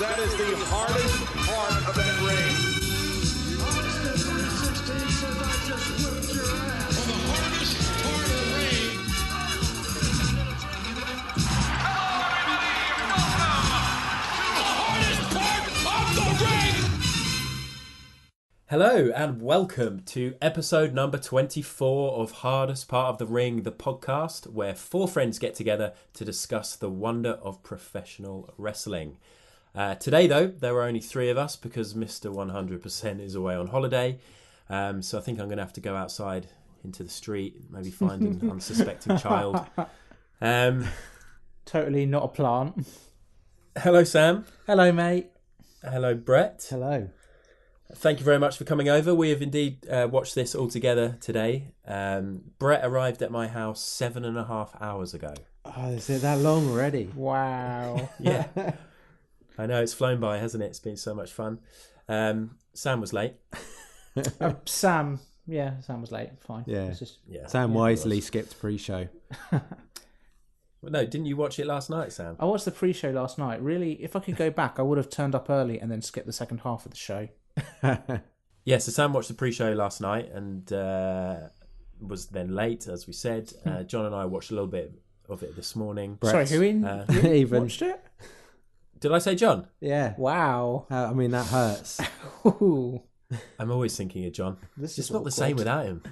that is the hardest part of that ring. For the hardest part of the ring. Hello and welcome to episode number 24 of Hardest Part of the Ring, the podcast where four friends get together to discuss the wonder of professional wrestling. Today, though, there are only three of us because Mr. 100% is away on holiday. So I think I'm going to have to go outside into the street, maybe find an unsuspecting child. Totally not a plant. Hello, Sam. Hello, mate. Hello, Brett. Hello. Thank you very much for coming over. We have indeed watched this all together today. Brett arrived at my house 7.5 hours ago. Oh, is it that long already? Wow. Yeah. I know, it's flown by, hasn't it? It's been so much fun. Sam was late. Sam was late. Fine. Yeah. It's just... Sam wisely skipped pre-show. Well, no, didn't you watch it last night, Sam? I watched the pre-show last night. Really, if I could go back, I would have turned up early and then skipped the second half of the show. Yeah, so Sam watched the pre-show last night and was then late, as we said. John and I watched a little bit of it this morning. Sorry, who Even watched it? Did I say John? Yeah. Wow. I mean, that hurts. Ooh. I'm always thinking of John. This It's is not the awkward. same without him.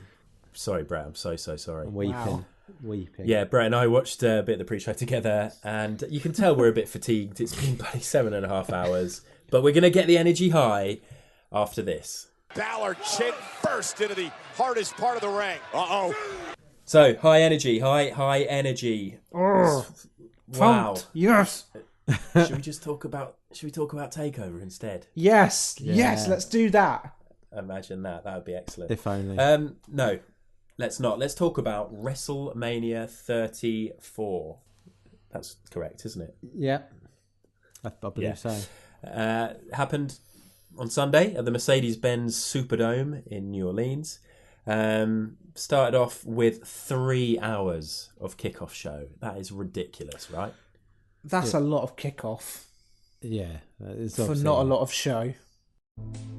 Sorry, Brett, I'm so sorry. I'm weeping. Wow. Weeping. Yeah, Brett and I watched a bit of the pre-show together, and you can tell we're a bit fatigued. It's been bloody 7.5 hours, but we're going to get the energy high after this. Balor chin first into the hardest part of the ring. Uh-oh. So, high energy. Wow. Pumped. Yes. Should we talk about Takeover instead? Yes. Yeah. Yes. Let's do that. Imagine that. That would be excellent. If only. No, let's not. Let's talk about WrestleMania 34. That's correct, isn't it? Yeah. I believe so. Happened on Sunday at the Mercedes-Benz Superdome in New Orleans. Started off with 3 hours of kickoff show. That is ridiculous, right? That's a lot of kickoff Yeah. It's for obviously- not a lot of show.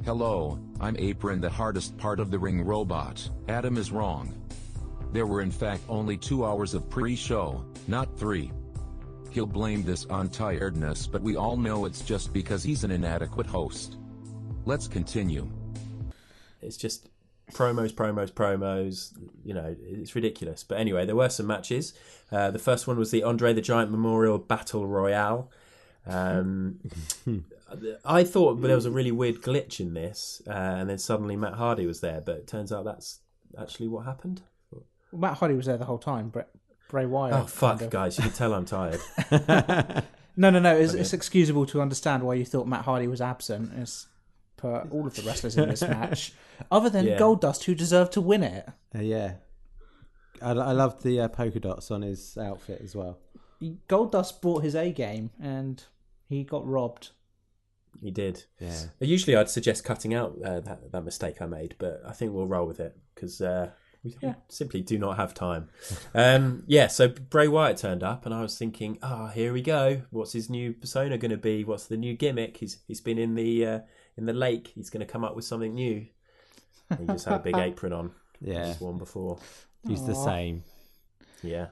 Hello, I'm Apron, the hardest part of the ring robot. Adam is wrong. There were in fact only 2 hours of pre-show, not 3. He'll blame this on tiredness, but we all know it's just because he's an inadequate host. Let's continue. It's just promos. You know, it's ridiculous. But anyway, there were some matches. The first one was the Andre the Giant Memorial Battle Royale. I thought there was a really weird glitch in this, and then suddenly Matt Hardy was there. But it turns out that's actually what happened. Matt Hardy was there the whole time. Bray Wyatt. Oh, fuck, kind of. guys. You can tell I'm tired. No. It's excusable to understand why you thought Matt Hardy was absent, as per all of the wrestlers in this match, other than Yeah. Goldust, who deserved to win it. Yeah. I loved the polka dots on his outfit as well. Goldust brought his A game, and he got robbed. He did. Yeah. Usually I'd suggest cutting out that mistake I made, but I think we'll roll with it because we simply do not have time. So Bray Wyatt turned up and I was thinking, here we go. What's his new persona going to be? What's the new gimmick? He's been in the lake. He's going to come up with something new. And he just had a big apron on. Yeah. He's worn before. He's the same. Yeah.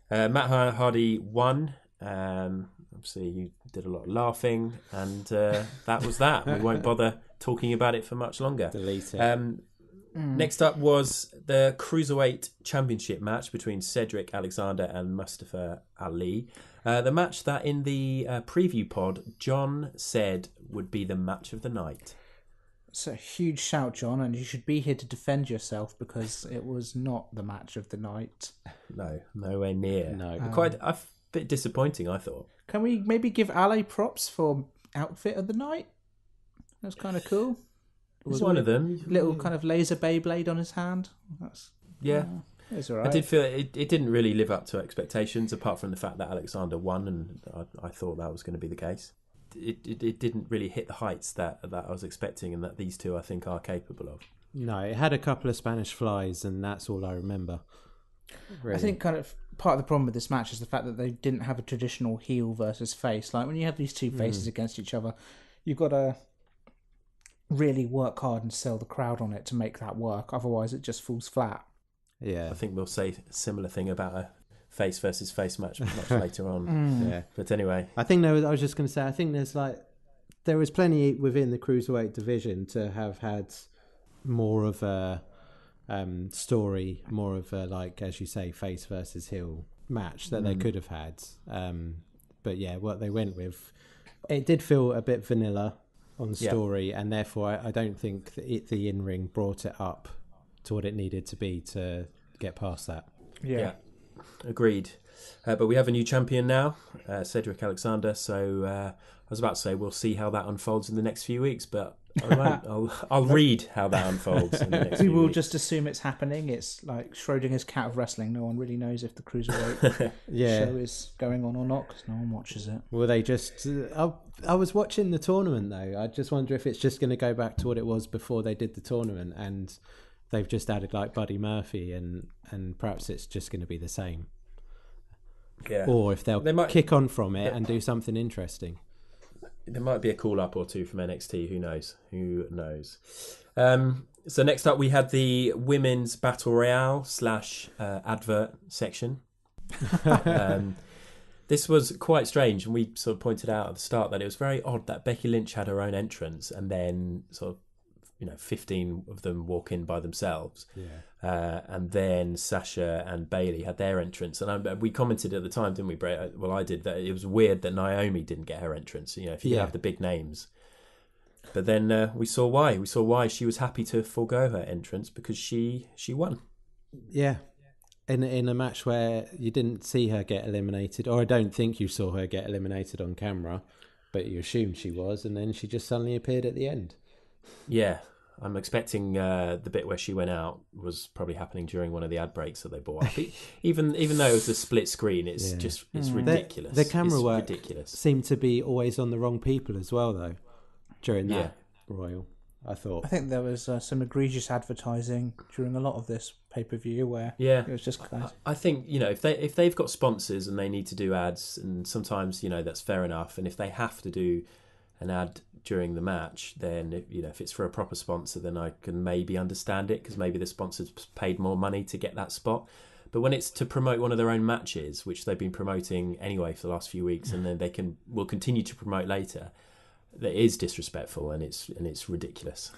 Matt Hardy won. Obviously, you did a lot of laughing, and that was that. We won't bother talking about it for much longer. Delete it. Next up was the Cruiserweight Championship match between Cedric Alexander and Mustafa Ali. The match that in the preview pod, John said would be the match of the night. It's a huge shout, John, and you should be here to defend yourself because it was not the match of the night. No, nowhere near. No. Quite a bit disappointing, I thought. Can we maybe give Ale props for outfit of the night? That's kind of cool. It was one of them. Little kind of laser Beyblade on his hand. That's it's all right. I did feel it didn't really live up to expectations, apart from the fact that Alexander won, and I thought that was going to be the case. It didn't really hit the heights that I was expecting, and that these two I think are capable of. No, it had a couple of Spanish flies, and that's all I remember. Really. I think kind of part of the problem with this match is the fact that they didn't have a traditional heel versus face. Like when you have these two faces against each other, you've got to really work hard and sell the crowd on it to make that work. Otherwise, it just falls flat. Yeah, I think we'll say a similar thing about a face versus face match much later on. Yeah, but anyway, I think I was just going to say, I think there was plenty within the cruiserweight division to have had more of a story, more of a, like, as you say, face versus heel match that they could have had. But yeah, what they went with, it did feel a bit vanilla on story, and therefore I don't think that the in-ring brought it up to what it needed to be to get past that. Yeah. Agreed. But we have a new champion now, Cedric Alexander. So I was about to say we'll see how that unfolds in the next few weeks, but I won't. I'll read how that unfolds in the next We few will weeks. just assume it's happening. It's like Schrodinger's cat of wrestling. No one really knows if the cruiserweight show is going on or not because no one watches it. Will they just... I was watching the tournament, though. I just wonder if it's just going to go back to what it was before they did the tournament, and they've just added, like, Buddy Murphy, and perhaps it's just going to be the same. Yeah. Or if they might kick on from it and do something interesting. There might be a call-up or two from NXT. Who knows? Who knows? So next up, we had the Women's Battle Royale / advert section. This was quite strange, and we sort of pointed out at the start that it was very odd that Becky Lynch had her own entrance, and then sort of 15 of them walk in by themselves. And then Sasha and Bayley had their entrance. And we commented at the time, didn't we, Brett? Well, I did, that it was weird that Naomi didn't get her entrance, if you have the big names. But then we saw why. We saw why she was happy to forego her entrance because she won. Yeah. In a match where you didn't see her get eliminated, or I don't think you saw her get eliminated on camera, but you assumed she was, and then she just suddenly appeared at the end. Yeah. I'm expecting the bit where she went out was probably happening during one of the ad breaks that they brought up. Even though it was a split screen, it's it's ridiculous. The camera work ridiculous. Seemed to be always on the wrong people as well, though, during that Royal, I thought. I think there was some egregious advertising during a lot of this pay-per-view where it was just... I think, if they've got sponsors and they need to do ads, and sometimes, that's fair enough, and if they have to do an ad during the match, then if it's for a proper sponsor, then I can maybe understand it because maybe the sponsor's paid more money to get that spot. But when it's to promote one of their own matches, which they've been promoting anyway for the last few weeks, and then will continue to promote later, that is disrespectful and it's ridiculous.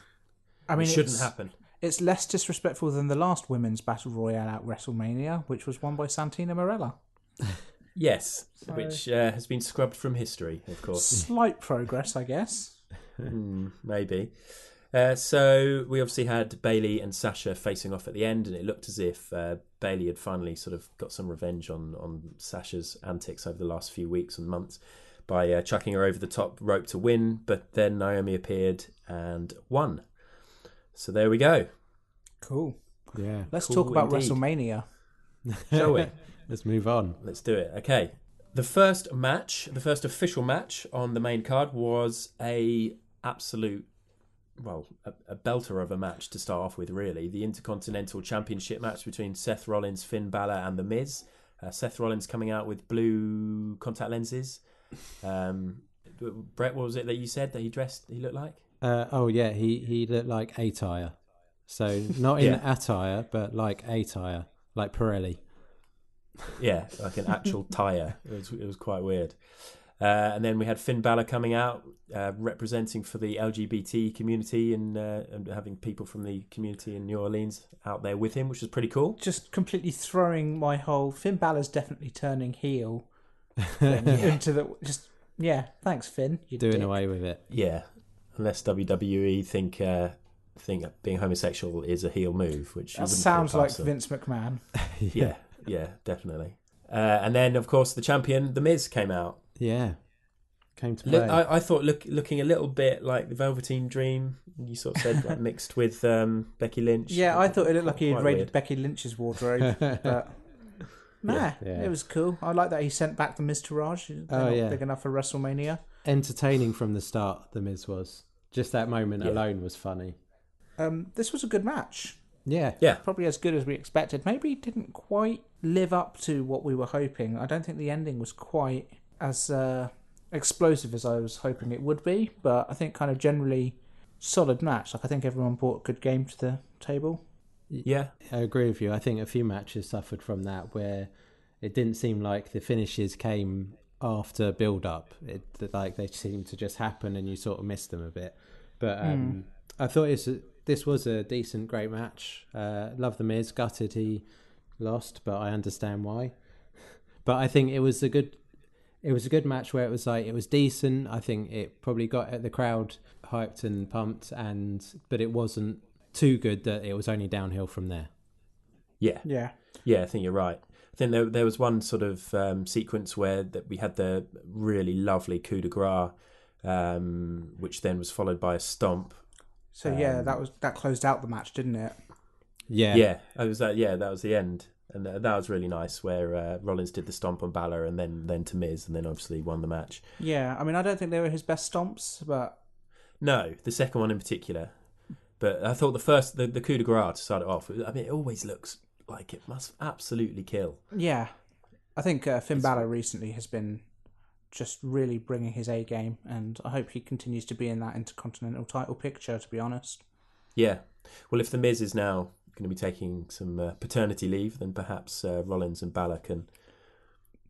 I mean, it shouldn't happen. It's less disrespectful than the last women's battle royale at WrestleMania, which was won by Santina Marella. Yes, which has been scrubbed from history, of course. Slight progress, I guess. Maybe. So we obviously had Bayley and Sasha facing off at the end, and it looked as if Bayley had finally sort of got some revenge on Sasha's antics over the last few weeks and months by chucking her over the top rope to win, but then Naomi appeared and won. So there we go. Cool. Yeah. Let's talk about WrestleMania. Shall we? Let's move on. Let's do it. Okay. The first official match on the main card was a belter of a match to start off with, really. The Intercontinental Championship match between Seth Rollins, Finn Balor and The Miz. Seth Rollins coming out with blue contact lenses. Brett, what was it that you said that he looked like? He looked like attire. So not in attire, but like attire, like Pirelli. Yeah, like an actual tyre. It was quite weird. And then we had Finn Balor coming out, representing for the LGBT community and having people from the community in New Orleans out there with him, which was pretty cool. Just completely throwing my whole Finn Balor's definitely turning heel into the thanks Finn. Doing away with it. Yeah, unless WWE think being homosexual is a heel move, which that sounds like Vince McMahon. Yeah, definitely. And then, of course, the champion, The Miz, came out. Yeah, came to play. I thought looking a little bit like the Velveteen Dream. You sort of said like mixed with Becky Lynch. Yeah, I thought it looked like he had raided Becky Lynch's wardrobe. But it was cool. I like that he sent back the Miz Taraj. They're not big enough for WrestleMania. Entertaining from the start, The Miz was. Just that moment alone was funny. This was a good match. Yeah. Probably as good as we expected. Maybe didn't quite live up to what we were hoping. I don't think the ending was quite as explosive as I was hoping it would be, but I think kind of generally solid match. Like I think everyone brought a good game to the table. Yeah, I agree with you. I think a few matches suffered from that where it didn't seem like the finishes came after build-up. Like they seemed to just happen and you sort of missed them a bit. But I thought this was a decent, great match. Love the Miz, gutted he lost, but I understand why. But I think it was a good match where it was decent. I think it probably got the crowd hyped and pumped, but it wasn't too good that it was only downhill from there. Yeah. Yeah. I think you're right. I think there was one sort of sequence where that we had the really lovely coup de grace, which then was followed by a stomp. So that closed out the match, didn't it? Yeah. That was the end, and that was really nice. Where Rollins did the stomp on Balor, and then to Miz, and then obviously won the match. Yeah, I mean, I don't think they were his best stomps, but no, the second one in particular. But I thought the coup de grace to start it off. I mean, it always looks like it must absolutely kill. Yeah, I think Finn Balor recently has been just really bringing his A game, and I hope he continues to be in that Intercontinental title picture, to be honest. Yeah. Well, if The Miz is now going to be taking some paternity leave, then perhaps Rollins and Balor can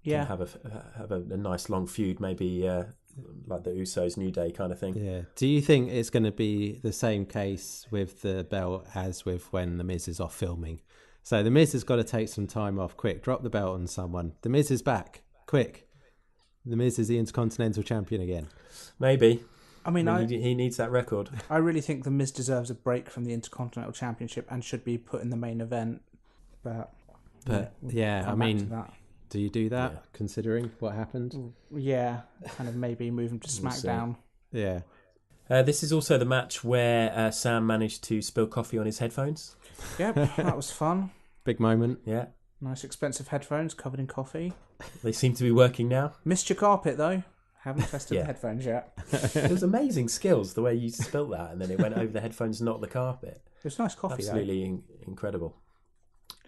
have a nice long feud, maybe like the Usos New Day kind of thing. Yeah. Do you think it's going to be the same case with the belt as with when The Miz is off filming? So The Miz has got to take some time off. Quick, drop the belt on someone. The Miz is back. Quick. The Miz is the Intercontinental Champion again. Maybe. I mean, he needs that record. I really think The Miz deserves a break from the Intercontinental Championship and should be put in the main event. But yeah, I mean, do you do that, considering what happened? Yeah, kind of maybe move him to SmackDown. Yeah. This is also the match where Sam managed to spill coffee on his headphones. Yep, that was fun. Big moment. Yeah. Nice expensive headphones covered in coffee. They seem to be working now. Missed your carpet though. Haven't tested the headphones yet. It was amazing skills, the way you spilt that, and then it went over the headphones, not the carpet. It was nice coffee, absolutely incredible.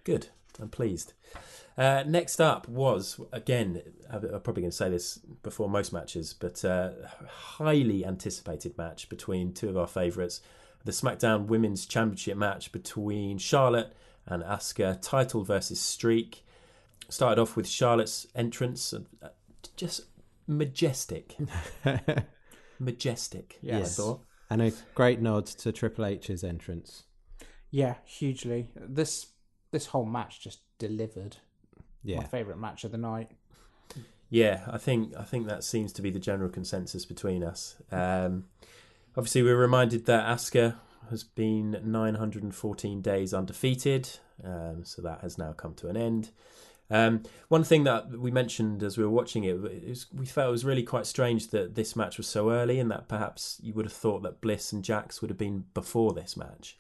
Good. I'm pleased. Next up was, again, I'm probably going to say this before most matches, but a highly anticipated match between two of our favourites. The SmackDown Women's Championship match between Charlotte and Asuka, title versus streak. Started off with Charlotte's entrance, just majestic. Majestic, yes. I thought. And a great nod to Triple H's entrance. Yeah, hugely. This whole match just delivered. Yeah. My favourite match of the night. Yeah, I think that seems to be the general consensus between us. Obviously, we're reminded that Asuka has been 914 days undefeated, so that has now come to an end. One thing that we mentioned as we were watching it is we felt it was really quite strange that this match was so early, and that perhaps you would have thought that Bliss and Jax would have been before this match.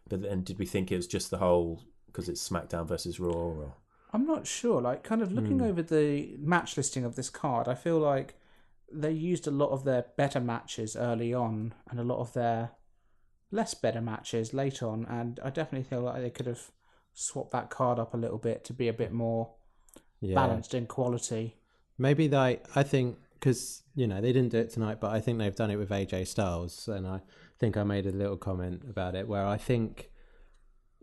But then, did we think it was just the whole because it's SmackDown versus Raw? Or? I'm not sure. Like, kind of looking over the match listing of this card, I feel like they used a lot of their better matches early on and a lot of their less better matches late on, and I definitely feel like they could have swapped that card up a little bit to be a bit more balanced in quality. Maybe I think, because, they didn't do it tonight, but I think they've done it with AJ Styles, and I think I made a little comment about it where I think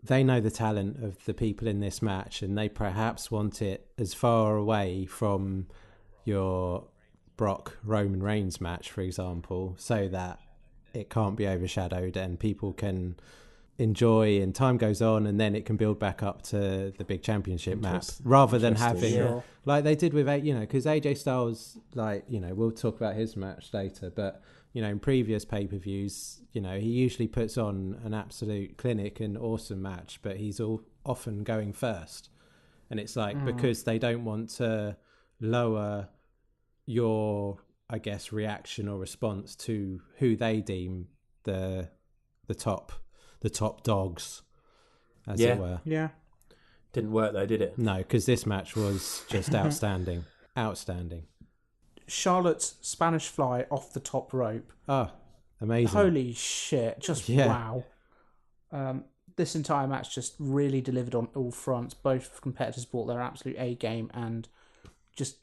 they know the talent of the people in this match, and they perhaps want it as far away from your Brock Roman Reigns match, for example, so that it can't be overshadowed and people can enjoy, and time goes on, and then it can build back up to the big championship match, rather than having like they did with because AJ Styles, we'll talk about his match later, but in previous pay-per-views, he usually puts on an absolute clinic and awesome match, but he's often going first, and it's like because they don't want to lower your, I guess, reaction or response to who they deem the top dogs, as it were. Yeah. Didn't work though, did it? No, because this match was just outstanding. Outstanding. Charlotte's Spanish fly off the top rope. Oh, amazing. Holy shit. Just wow. this entire match just really delivered on all fronts. Both competitors brought their absolute A game, and just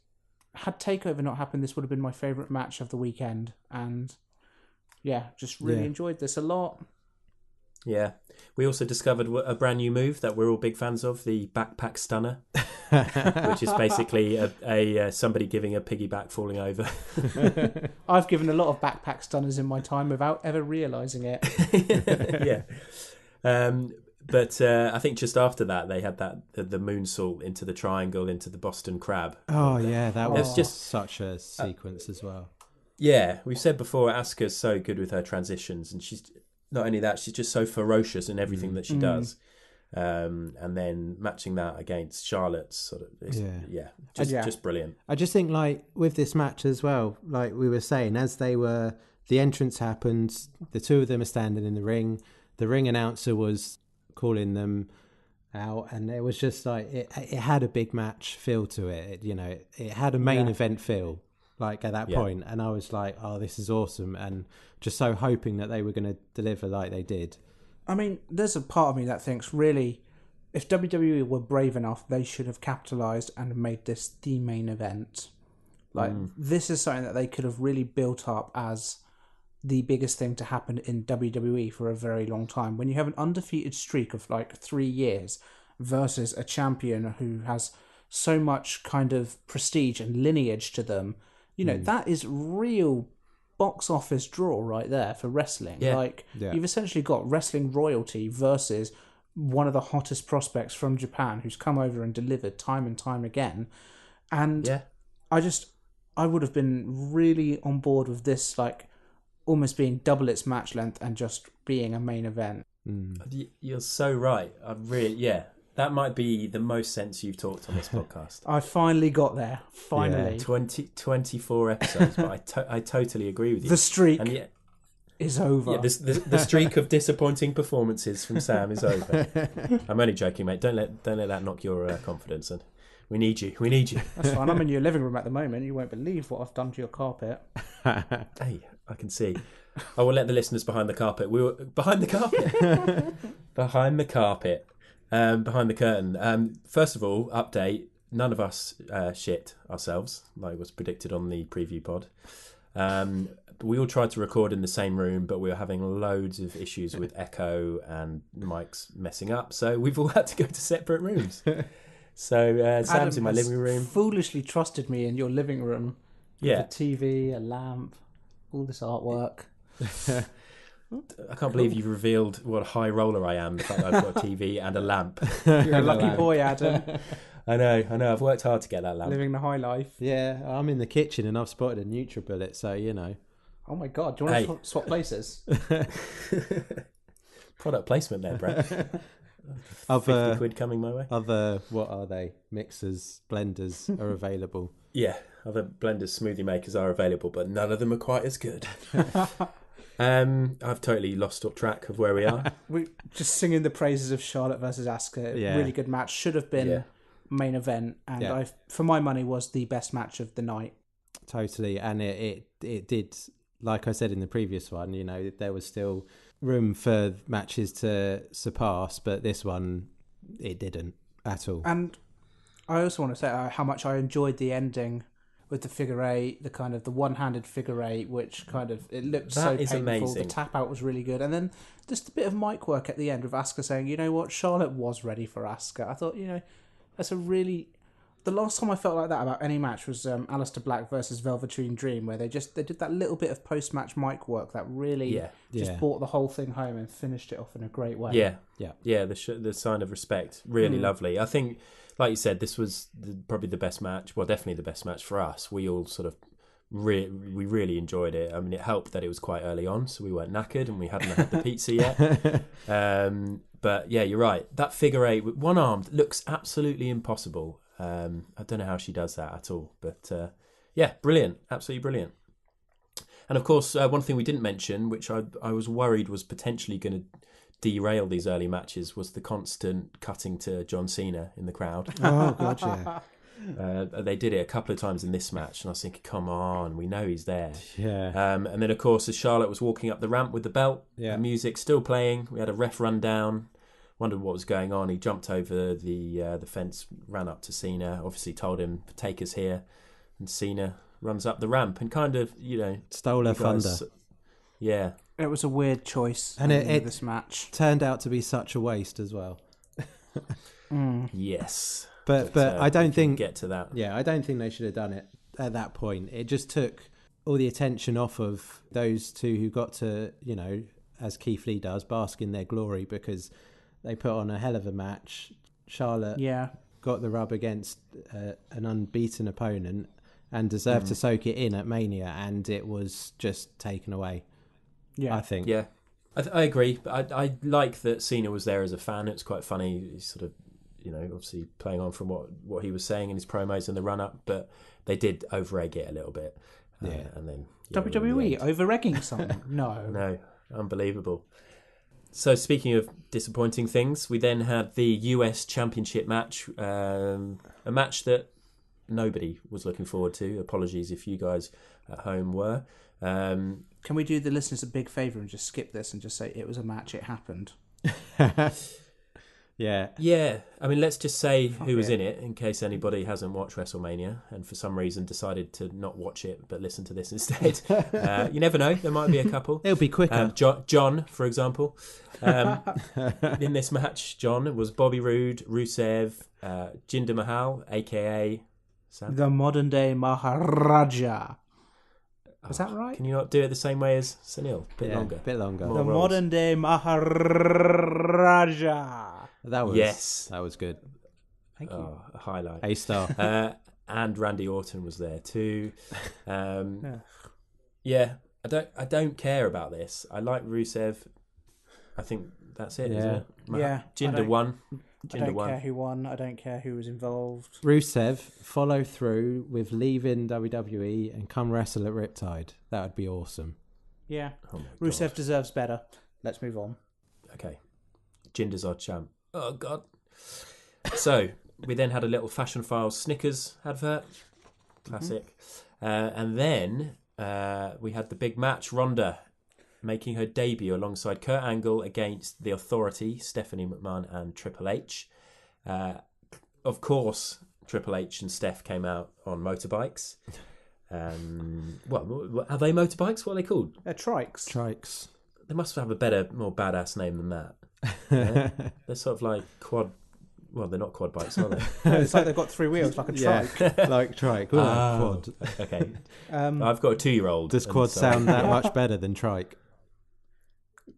had Takeover not happened, this would have been my favourite match of the weekend. And yeah, just really enjoyed this a lot. Yeah. We also discovered a brand new move that we're all big fans of, the backpack stunner, which is basically a somebody giving a piggyback falling over. I've given a lot of backpack stunners in my time without ever realising it. Yeah. But I think just after that, they had the moonsault into the triangle, into the Boston Crab. Oh, yeah, that was just such a sequence as well. Yeah, we've said before, Asuka's so good with her transitions, and she's not only that, she's just so ferocious in everything that she does. And then matching that against Charlotte's sort of, just brilliant. I just think, like, with this match as well, like we were saying, as the entrance happened, the two of them are standing in the ring. The ring announcer was calling them out, and it was just like it had a big match feel to it. It had a main event feel, like, at that point. And I was like, oh, this is awesome, and just so hoping that they were going to deliver like they did. I mean, there's a part of me that thinks, really, if WWE were brave enough, they should have capitalised and made this the main event. Like, this is something that they could have really built up as the biggest thing to happen in WWE for a very long time. When you have an undefeated streak of like 3 years versus a champion who has so much kind of prestige and lineage to them, that is real box office draw right there for wrestling. You've essentially got wrestling royalty versus one of the hottest prospects from Japan who's come over and delivered time and time again. And I would have been really on board with this, like, almost being double its match length and just being a main event. You're so right. That might be the most sense you've talked on this podcast. I finally got there. Finally. 24 episodes, but I totally agree with you. The streak is over. Yeah, the streak of disappointing performances from Sam is over. I'm only joking, mate. Don't let that knock your confidence. And we need you. That's fine. I'm in your living room at the moment. You won't believe what I've done to your carpet. Hey, I can see. I will let the listeners behind the carpet. We were behind the carpet. Behind the carpet. Behind the curtain. First of all, update. None of us shit ourselves, like was predicted on the preview pod. We all tried to record in the same room, but we were having loads of issues with echo and the mics messing up. So we've all had to go to separate rooms. So Sam's in my living room. Foolishly trusted me in your living room. Yeah. With a TV, a lamp, all this artwork. I can't believe you've revealed what a high roller I am, the fact that I've got a TV and a lamp. You're a lucky boy, Adam. I know. I've worked hard to get that lamp. Living the high life. Yeah, I'm in the kitchen and I've spotted a NutriBullet, so Oh my God, do you want to swap places? Product placement there, Brett. 50 quid coming my way. Other, what are they? Mixers, blenders are available. Yeah, other blenders, smoothie makers are available, but none of them are quite as good. I've totally lost track of where we are. We're just singing the praises of Charlotte versus Asuka. Yeah. Really good match. Should have been main event, and I, for my money, was the best match of the night. Totally, and it did, like I said in the previous one, there was still room for matches to surpass, but this one, it didn't at all. And I also want to say how much I enjoyed the ending with the figure eight, the kind of the one-handed figure eight, which kind of, it looked so painful. Amazing. The tap out was really good. And then just a bit of mic work at the end with Asuka saying, you know what, Charlotte was ready for Asuka. I thought, that's a really... The last time I felt like that about any match was Aleister Black versus Velveteen Dream, where they did that little bit of post-match mic work that really brought the whole thing home and finished it off in a great way. Yeah. The sign of respect, really lovely. I think, like you said, this was probably the best match. Well, definitely the best match for us. We all sort of we really enjoyed it. I mean, it helped that it was quite early on, so we weren't knackered and we hadn't had the pizza yet. But yeah, you're right. That figure eight with one armed looks absolutely impossible. I don't know how she does that at all, but brilliant, absolutely brilliant. And of course, one thing we didn't mention, which I was worried was potentially going to derail these early matches, was the constant cutting to John Cena in the crowd. Oh God, yeah. They did it a couple of times in this match, and I was thinking, come on, we know he's there. Yeah. And then, of course, as Charlotte was walking up the ramp with the belt, the music still playing, we had a ref rundown. wondered what was going on. He jumped over the fence, ran up to Cena, obviously told him, take us here. And Cena runs up the ramp and kind of, stole her thunder. Yeah. It was a weird choice. And this match turned out to be such a waste as well. Yes. But I don't think... get to that. Yeah, I don't think they should have done it at that point. It just took all the attention off of those two who got to, as Keith Lee does, bask in their glory because they put on a hell of a match. Charlotte got the rub against an unbeaten opponent and deserved to soak it in at Mania, and it was just taken away. Yeah, I think. Yeah, I agree. But I like that Cena was there as a fan. It's quite funny. He's sort of, obviously playing on from what he was saying in his promos in the run-up, but they did over-egg it a little bit. And then WWE over-egging something? No, unbelievable. So speaking of disappointing things, we then had the US Championship match, a match that nobody was looking forward to. Apologies if you guys at home were. Can we do the listeners a big favour and just skip this and just say it was a match, it happened? Yeah. I mean, let's just say who was in it in case anybody hasn't watched WrestleMania and for some reason decided to not watch it but listen to this instead. You never know, there might be a couple. It'll be quicker. John, for example. In this match, John was Bobby Roode, Rusev, Jinder Mahal, aka Sam? The modern day Maharaja. Is that right? Can you not do it the same way as Sunil? Bit longer. The modern day Maharaja. That was good. Thank you. A highlight. A star. And Randy Orton was there too. Yeah, I don't care about this. I like Rusev. I think that's it, isn't it? Jinder won. I don't care who won. I don't care who was involved. Rusev, follow through with leaving WWE and come wrestle at Riptide. That would be awesome. Yeah. Rusev deserves better. Let's move on. Okay. Jinder's our champ. Oh, God. So, we then had a little Fashion Files Snickers advert. Classic. And then we had the big match, Ronda making her debut alongside Kurt Angle against The Authority, Stephanie McMahon and Triple H. Of course, Triple H and Steph came out on motorbikes. Well, are they motorbikes? What are they called? They're trikes. Trikes. They must have a better, more badass name than that. Yeah? They're sort of like quad... Well, they're not quad bikes, are they? No, it's like they've got three wheels, like a trike. Yeah, like trike. Quad. Okay. I've got a 2-year-old. Does quad sound that much better than trike?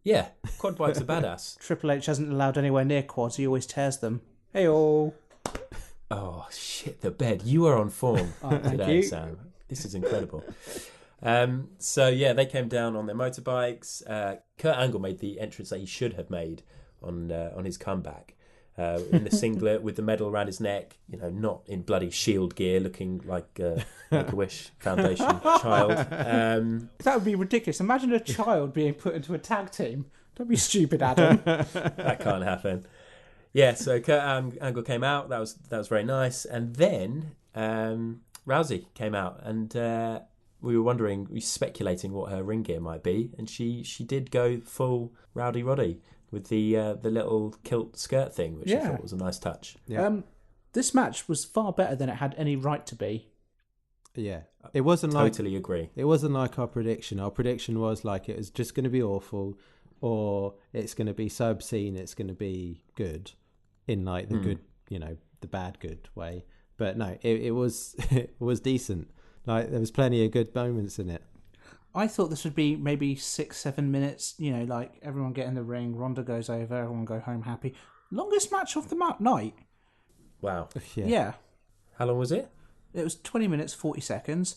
Yeah, quad bikes are badass. Triple H hasn't allowed anywhere near quads. He always tears them. Hey-oh. Oh, shit, the bed. You are on form today, Sam. This is incredible. So, yeah, they came down on their motorbikes. Kurt Angle made the entrance that he should have made on his comeback. In the singlet with the medal around his neck, not in bloody Shield gear, looking like a Make-A-Wish Foundation child. That would be ridiculous. Imagine a child being put into a tag team. Don't be stupid, Adam. That can't happen. Yeah, so Kurt Angle came out. That was very nice. And then Rousey came out, and we were speculating what her ring gear might be, and she did go full Rowdy Roddy with the little kilt skirt thing, which I thought was a nice touch. Yeah. This match was far better than it had any right to be. Yeah. It wasn't totally agree. It wasn't like our prediction. Our prediction was like it was just going to be awful, or it's going to be so obscene it's going to be good, in like the good, the bad good way. But no, it was it was decent. Like there was plenty of good moments in it. I thought this would be maybe 6-7 minutes, like everyone get in the ring, Ronda goes over, everyone go home happy. Longest match of the night. Wow. Yeah. How long was it? It was 20 minutes, 40 seconds.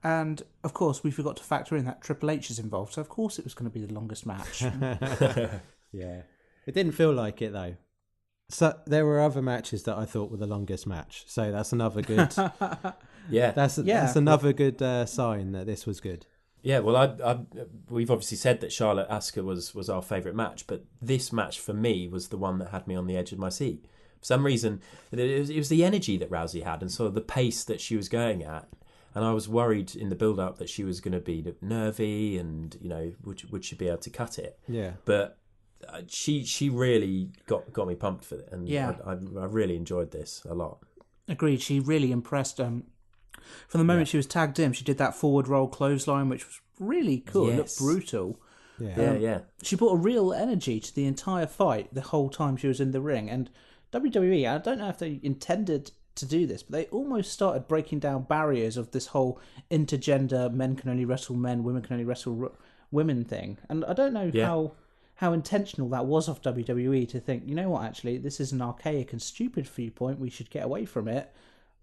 And, of course, we forgot to factor in that Triple H is involved. So, of course, it was going to be the longest match. Yeah. It didn't feel like it, though. So there were other matches that I thought were the longest match. So that's another good... That's another good sign that this was good. Yeah, well, we've obviously said that Charlotte Asuka was our favourite match, but this match for me was the one that had me on the edge of my seat. For some reason, it was the energy that Rousey had and sort of the pace that she was going at, and I was worried in the build-up that she was going to be nervy and would she be able to cut it? Yeah. But she really got me pumped for it, and Yeah. I really enjoyed this a lot. Agreed. She really impressed. From the moment she was tagged in, she did that forward roll clothesline, which was really cool. It looked Yes. brutal. Yeah. She brought a real energy to the entire fight the whole time she was in the ring. And WWE, I don't know if they intended to do this, but they almost started breaking down barriers of this whole intergender, men can only wrestle men, women can only wrestle women thing. And I don't know how intentional that was of WWE to think, you know what, actually, this is an archaic and stupid viewpoint, we should get away from it.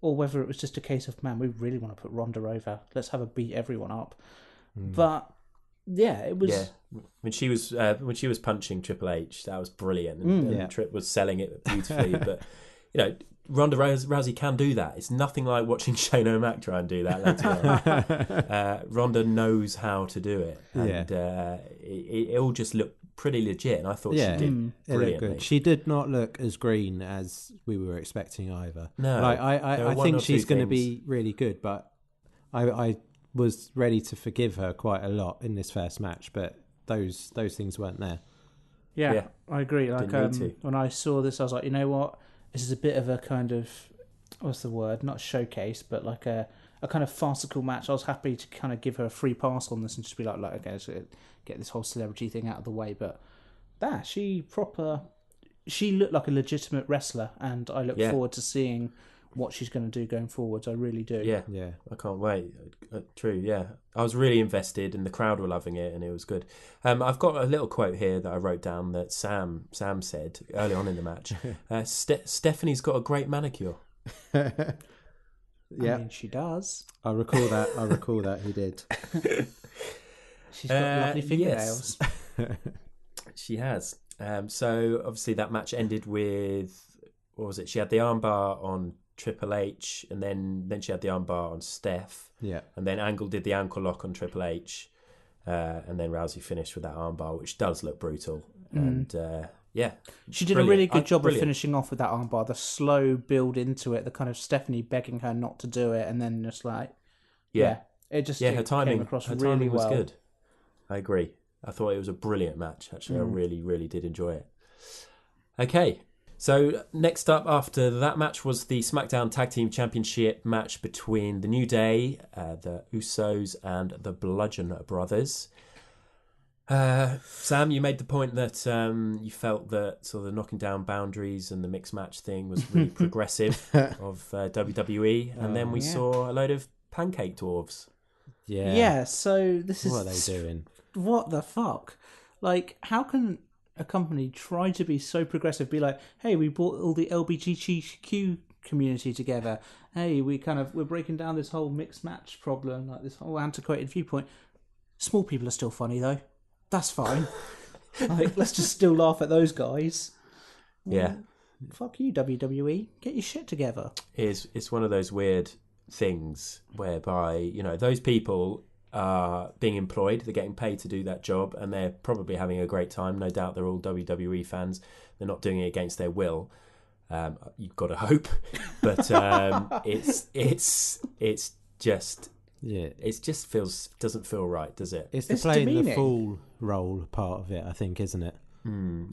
Or whether it was just a case of, man, we really want to put Ronda over. Let's have her beat everyone up. But yeah, it was. Yeah, when she was punching Triple H, that was brilliant, and Tripp was selling it beautifully. But Ronda Rousey can do that. It's nothing like watching Shane O'Mac try and do that later on. Ronda knows how to do it, and it all just looked pretty legit. And I thought she did brilliantly. Good. She did not look as green as we were expecting either. No, I think she's going to be really good, but I was ready to forgive her quite a lot in this first match, but those things weren't there. Yeah, I agree. Like Didn't need to. when I saw this, I was like, you know what? This is a bit of a kind of, what's the word? Not showcase, but like a kind of farcical match. I was happy to kind of give her a free pass on this and just be like okay, let's get this whole celebrity thing out of the way. But she looked like a legitimate wrestler, and I look forward to seeing what she's going to do going forwards. I really do. Yeah. I can't wait. True. Yeah, I was really invested, and the crowd were loving it, and it was good. I've got a little quote here that I wrote down that Sam said early on in the match. Stephanie's got a great manicure. I mean, she does. I recall that he did. She's got lovely fingernails. Yes. She has. So obviously that match ended with, what was it? She had the armbar on Triple H, and then she had the armbar on Steph. Yeah. And then Angle did the ankle lock on Triple H. And then Rousey finished with that armbar, which does look brutal. And she did a really good job of finishing off with that armbar. The slow build into it, the kind of Stephanie begging her not to do it, and then just like, it just her timing came across her really timing was well. good. I agree. I thought it was a brilliant match. Actually, I really, really did enjoy it. Okay. So next up after that match was the SmackDown Tag Team Championship match between the New Day, the Usos, and the Bludgeon Brothers. Sam, you made the point that you felt that sort of the knocking down boundaries and the mixed match thing was really progressive of WWE, and then we saw a load of pancake dwarves. Yeah, so this is... What are they doing? What the fuck? Like, how can a company try to be so progressive, be like, hey, we brought all the LGBTQ community together. Hey, we're breaking down this whole mixed match problem, like this whole antiquated viewpoint. Small people are still funny, though. That's fine. Like, let's just still laugh at those guys. Yeah. Fuck you, WWE. Get your shit together. It's one of those weird things whereby, those people are being employed, they're getting paid to do that job, and they're probably having a great time. No doubt they're all WWE fans. They're not doing it against their will. You've got to hope. But it's just... Yeah, it just doesn't feel right, does it? It's playing demeaning. The fool role part of it, I think, isn't it?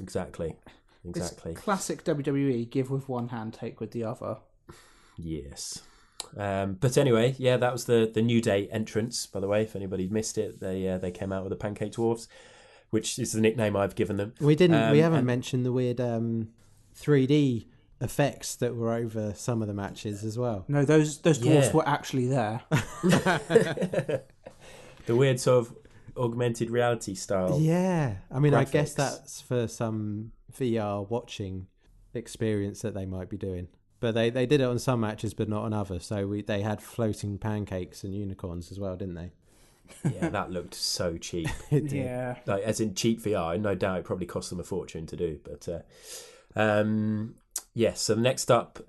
Exactly. It's classic WWE, give with one hand, take with the other. Yes. But anyway, that was the New Day entrance, by the way. If anybody missed it, they came out with the Pancake Dwarves, which is the nickname I've given them. We haven't mentioned the weird 3D effects that were over some of the matches as well. No, those dwarves were actually there. The weird sort of augmented reality style. Yeah. I mean, graphics. I guess that's for some VR watching experience that they might be doing. But they did it on some matches, but not on others. So they had floating pancakes and unicorns as well, didn't they? Yeah, that looked so cheap. Yeah. Like, as in cheap VR. No doubt it probably cost them a fortune to do. But yes, so next out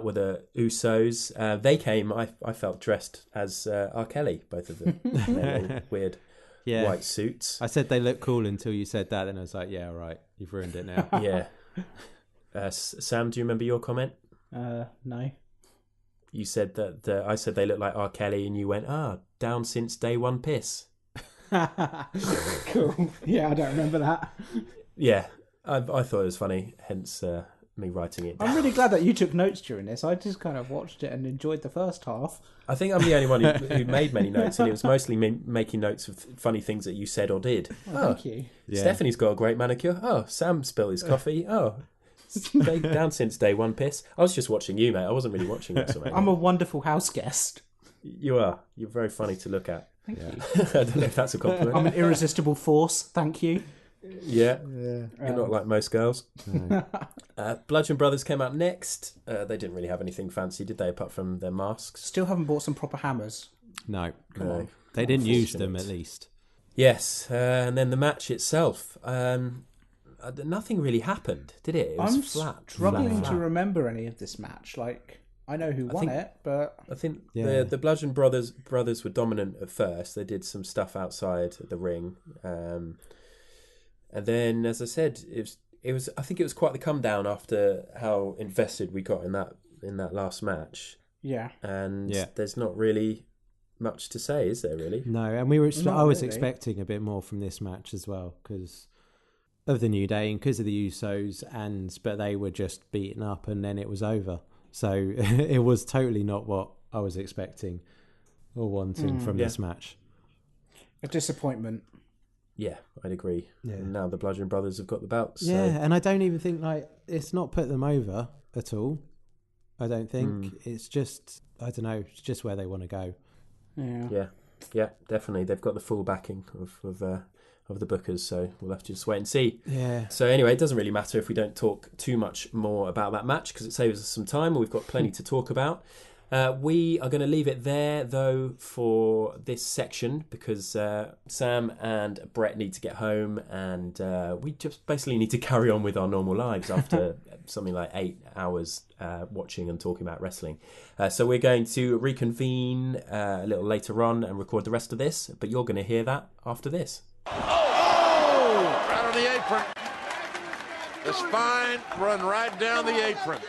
were the Usos. They came, I felt, dressed as R. Kelly, both of them. Their weird white suits. I said they look cool until you said that, and I was like, yeah, all right, you've ruined it now. Yeah. Sam, do you remember your comment? No. You said that I said they look like R. Kelly, and you went, down since day one piss. Cool. Yeah, I don't remember that. Yeah, I thought it was funny, hence me writing it down. I'm really glad that you took notes during this. I just kind of watched it and enjoyed the first half. I think I'm the only one who made many notes, and it was mostly me making notes of funny things that you said or did. Thank you. Yeah. Stephanie's got a great manicure. Oh, Sam spilled his coffee. Oh, down since day one, piss. I was just watching you, mate. I wasn't really watching WrestleMania. I'm a wonderful house guest. You are. You're very funny to look at. Thank you. I don't know if that's a compliment. I'm an irresistible force. Thank you. Yeah. You're not like most girls. No. Bludgeon Brothers came out next. They didn't really have anything fancy, did they, apart from their masks? Still haven't bought some proper hammers. No. No. They didn't use them, at least. Yes, and then the match itself. Nothing really happened, did it? It was I'm flat. struggling flat. to remember any of this match. Like, I know who won it, but I think Yeah. the Bludgeon Brothers were dominant at first. They did some stuff outside the ring, and then, as I said, it was. I think it was quite the come down after how invested we got in that last match. yeah. And Yeah. there's not really much to say, is there? Really? No, and we were. Not I was really. expecting a bit more from this match as well because of the New Day and because of the Usos, but they were just beaten up and then it was over. So it was totally not what I was expecting or wanting from this match. A disappointment. Yeah, I'd agree. Yeah. And now the Bludgeon Brothers have got the belts. Yeah, So. and I don't even think it's not put them over at all. I don't think it's just I don't know. It's just where they want to go. Yeah. Yeah, definitely. They've got the full backing of the bookers, so we'll have to just wait and see. Yeah. So anyway, it doesn't really matter if we don't talk too much more about that match because it saves us some time. We've got plenty to talk about. We are going to leave it there, though, for this section because Sam and Brett need to get home and we just basically need to carry on with our normal lives after something like 8 hours watching and talking about wrestling. So we're going to reconvene a little later on and record the rest of this, but you're going to hear that after this. Oh! Right on the apron. The spine run right down the apron.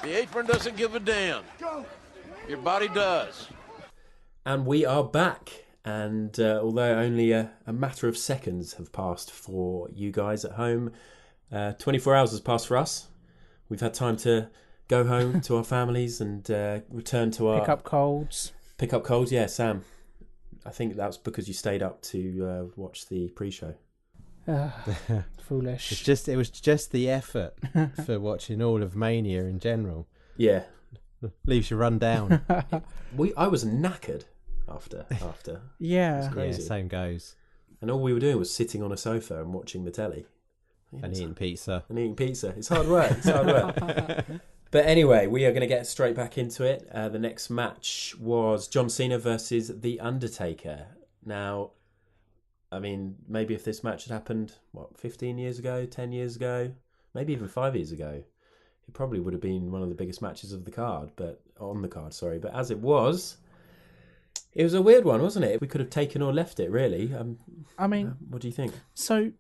The apron doesn't give a damn. Your body does. And we are back. And although only a matter of seconds have passed for you guys at home, 24 hours has passed for us. We've had time to go home to our families and return to our... Pick up colds. Pick up colds, yeah, Sam. I think that's because you stayed up to watch the pre-show. Foolish. It was just the effort for watching all of Mania in general. Yeah. Leaves you run down. I was knackered after. Yeah. Crazy. Yeah, same goes. And all we were doing was sitting on a sofa and watching the telly. And eating pizza. It's hard work. But anyway, we are going to get straight back into it. The next match was John Cena versus The Undertaker. Now, I mean, maybe if this match had happened, 15 years ago, 10 years ago, maybe even 5 years ago, it probably would have been one of the biggest matches of the card, but as it was a weird one, wasn't it? We could have taken or left it, really. I mean, what do you think? so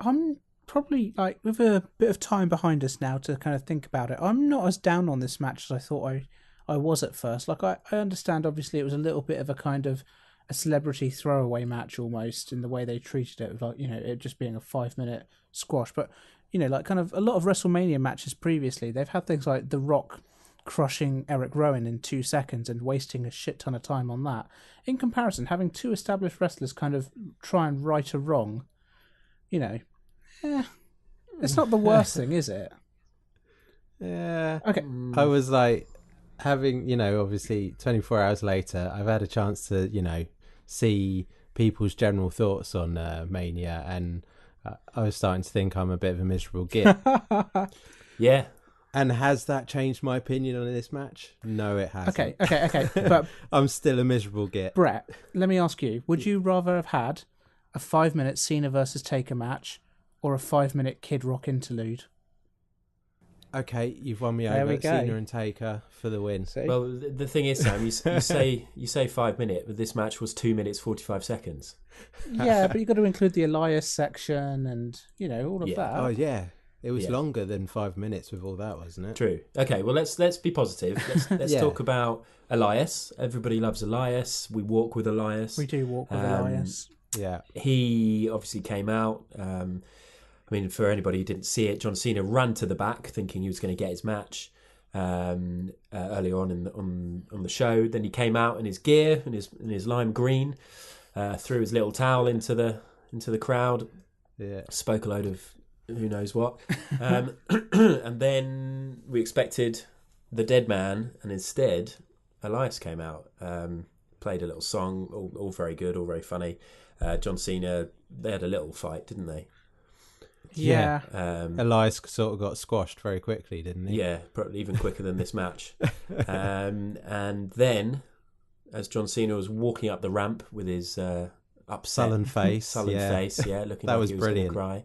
I'm probably with a bit of time behind us now to kind of think about it. I'm not as down on this match as I thought I was at first. I understand, obviously, it was a little bit of a kind of a celebrity throwaway match almost in the way they treated it, it just being a 5-minute squash. But kind of a lot of WrestleMania matches previously, they've had things like The Rock crushing Eric Rowan in 2 seconds and wasting a shit ton of time on that. In comparison, having 2 established wrestlers kind of try and right a wrong, it's not the worst thing, is it? Yeah. Okay. I was having, obviously 24 hours later, I've had a chance to, see people's general thoughts on Mania, and I was starting to think I'm a bit of a miserable git. Yeah. And has that changed my opinion on this match? No, it hasn't. Okay. But I'm still a miserable git. Brett, let me ask you, would you rather have had a 5-minute Cena versus Taker match or a 5-minute Kid Rock interlude? Okay, you've won me There over. we go. Cena and Taker for the win. See? Well, the thing is, Sam, you say 5 minutes, but this match was 2 minutes 45 seconds. Yeah, but you've got to include the Elias section and, all of that. Oh, yeah. It was Yeah. longer than 5 minutes with all that, wasn't it? True. Okay, well let's be positive. Let's Yeah. talk about Elias. Everybody loves Elias. We walk with Elias. We do walk with Elias. Yeah. He obviously came out. I mean, for anybody who didn't see it, John Cena ran to the back thinking he was going to get his match earlier on the show. Then he came out in his gear, in his lime green, threw his little towel into the crowd, spoke a load of who knows what, and then we expected the dead man, and instead Elias came out, played a little song, all very good, all very funny. John Cena, they had a little fight, didn't they? Yeah. Elias sort of got squashed very quickly, didn't he? Yeah, probably even quicker than this match. And then, as John Cena was walking up the ramp with his upset, sullen face, looking that like was he was brilliant. going to cry,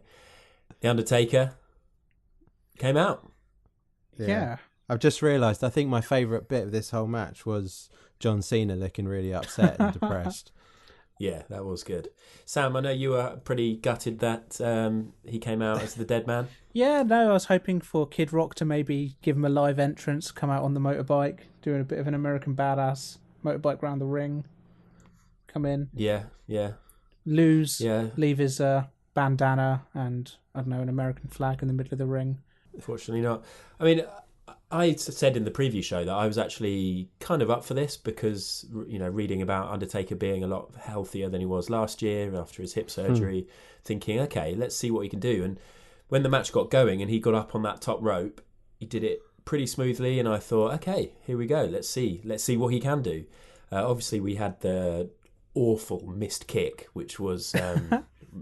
The Undertaker came out. Yeah. I've just realised, I think my favourite bit of this whole match was John Cena looking really upset and depressed. Yeah, that was good. Sam, I know you were pretty gutted that he came out as the dead man. Yeah, no, I was hoping for Kid Rock to maybe give him a live entrance, come out on the motorbike, doing a bit of an American Badass motorbike round the ring, come in, Yeah. lose, leave his bandana and, I don't know, an American flag in the middle of the ring. Fortunately not. I mean, I said in the preview show that I was actually kind of up for this because, reading about Undertaker being a lot healthier than he was last year after his hip surgery, thinking, okay, let's see what he can do. And when the match got going and he got up on that top rope, he did it pretty smoothly, and I thought, okay, here we go. Let's see what he can do. Obviously, we had the awful missed kick, which was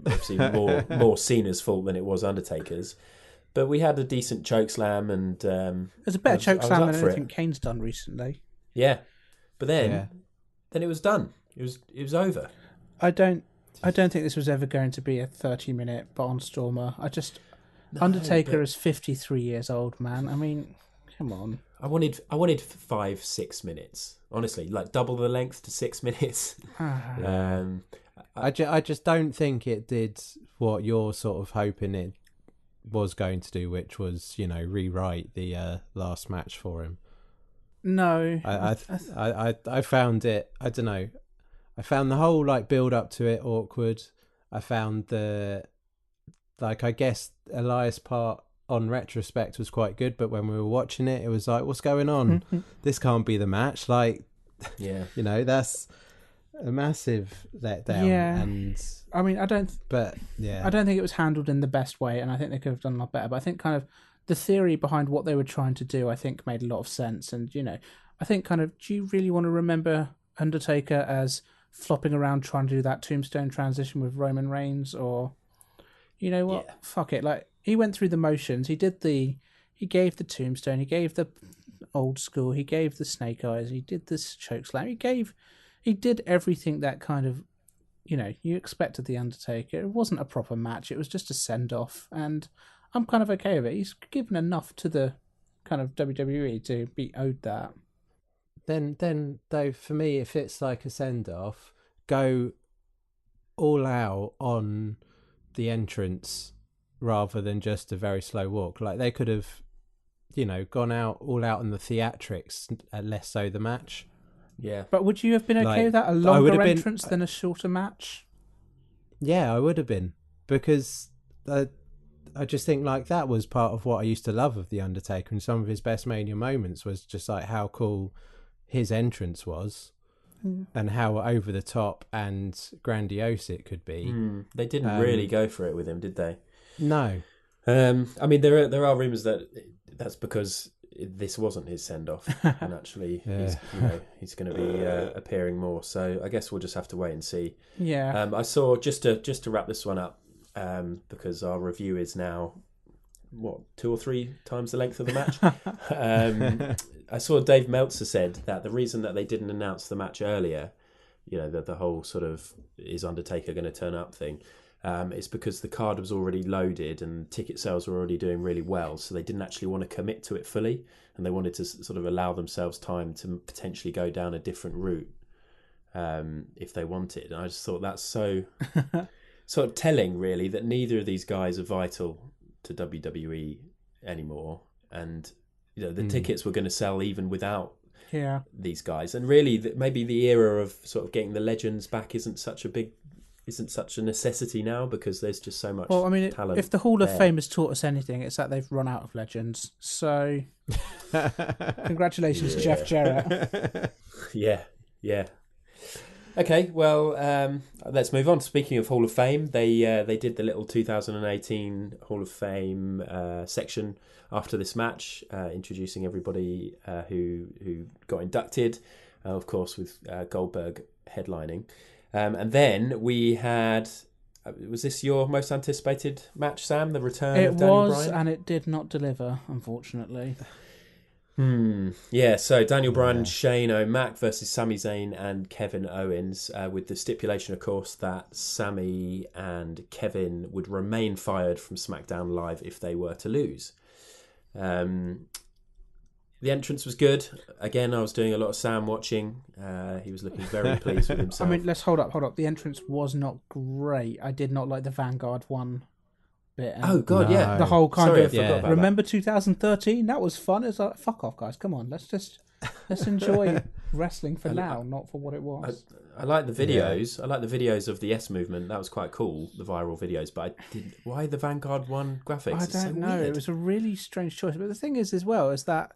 obviously more Cena's fault than it was Undertaker's. But we had a decent choke slam, and it was a better choke slam than anything Kane's done recently. Yeah, but then it was done. It was over. I don't think this was ever going to be a 30-minute barnstormer. Undertaker is 53 years old, man. I mean, come on. I wanted 5-6 minutes. Honestly, like double the length to 6 minutes. I just don't think it did what you're sort of hoping it was going to do, which was, rewrite the last match for him. No. I found it, I don't know. I found the whole build up to it awkward. I found I guess Elias part on retrospect was quite good, but when we were watching it, it was like, what's going on? This can't be the match. That's a massive letdown. Yeah. And I mean, I don't think it was handled in the best way, and I think they could have done a lot better. But I think kind of the theory behind what they were trying to do, I think, made a lot of sense. And, I think kind of, do you really want to remember Undertaker as flopping around trying to do that tombstone transition with Roman Reigns? Or, you know what? Yeah. Fuck it. He went through the motions. He gave the tombstone. He gave the old school. He gave the snake eyes. He did this choke slam. He did everything that kind of, you expected the Undertaker. It wasn't a proper match. It was just a send-off. And I'm kind of okay with it. He's given enough to the kind of WWE to be owed that. Then though, for me, if it's like a send-off, go all out on the entrance rather than just a very slow walk. They could have, gone all out on the theatrics, less so the match. Yeah. But would you have been okay with that? A longer entrance than a shorter match? Yeah, I would have been. Because I just think that was part of what I used to love of The Undertaker, and some of his best Mania moments was just how cool his entrance was and how over the top and grandiose it could be. They didn't really go for it with him, did they? No. I mean, there are rumours that's because this wasn't his send-off, and actually he's going to be appearing more. So I guess we'll just have to wait and see. Yeah. I saw, just to wrap this one up, because our review is now 2 or 3 times the length of the match. I saw Dave Meltzer said that the reason that they didn't announce the match earlier, that the whole sort of is Undertaker going to turn up thing, is because the card was already loaded and ticket sales were already doing really well, so they didn't actually want to commit to it fully, and they wanted to sort of allow themselves time to potentially go down a different route if they wanted. And I just thought that's so sort of telling, really, that neither of these guys are vital to WWE anymore, and the tickets were going to sell even without these guys. And really, maybe the era of sort of getting the legends back isn't such a big isn't such a necessity now because there's just so much Well, I mean, talent. if the Hall of there. Fame has taught us anything, it's that they've run out of legends. So, congratulations, Jeff Jarrett. Yeah. Okay, well, let's move on. Speaking of Hall of Fame, they did the little 2018 Hall of Fame section after this match, introducing everybody who got inducted, of course, with Goldberg headlining. And then we had, was this your most anticipated match, Sam? The return of Daniel Bryan? It was, and it did not deliver, unfortunately. Yeah, so Daniel Bryan and Shane O'Mac versus Sami Zayn and Kevin Owens, with the stipulation, of course, that Sami and Kevin would remain fired from SmackDown Live if they were to lose. The entrance was good. Again, I was doing a lot of Sam watching. He was looking very pleased with himself. I mean, let's hold up. The entrance was not great. I did not like the Vanguard one bit. Oh, God, yeah. The whole kind Sorry, of, I forgot about remember 2013? That was fun. It's like, fuck off, guys. Come on, let's enjoy wrestling for now, not for what it was. I like the videos. Yeah. I like the videos of the Yes Movement. That was quite cool, the viral videos. But I didn't. Why the Vanguard one graphics? I don't know. It was a really strange choice. But the thing is, as well, is that,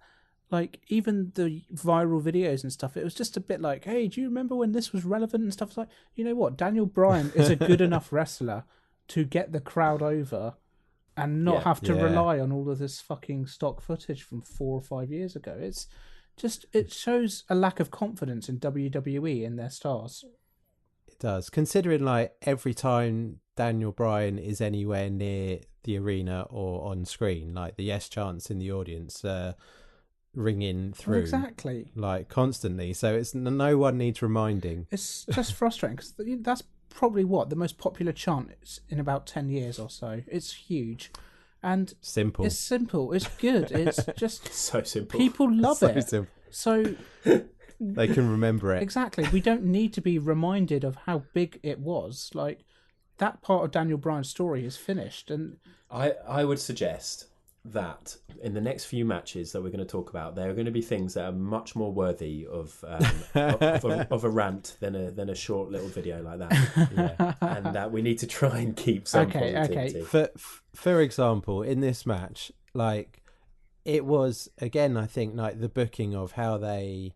like, even the viral videos and stuff, it was just a bit like, hey, do you remember when this was relevant and stuff? It's like, you know what? Daniel Bryan is a good enough wrestler to get the crowd over and not have to rely on all of this fucking stock footage from 4 or 5 years ago. It's just, it shows a lack of confidence in WWE and their stars. It does. Considering, like, every time Daniel Bryan is anywhere near the arena or on screen, like, the yes chants in the audience ringing through exactly, like, constantly. So it's no one needs reminding. It's just frustrating because that's probably the most popular chant is in about 10 years or so. It's huge and simple. It's simple. It's good. It's just so simple. People love it. Simple. So they can remember it. Exactly. We don't need to be reminded of how big it was. Like, that part of Daniel Bryan's story is finished, and I would suggest that in the next few matches that we're going to talk about, there are going to be things that are much more worthy of a rant than a short little video like that. And that we need to try and keep some positivity. For example, in this match, like, it was, again, I think, like, the booking of how they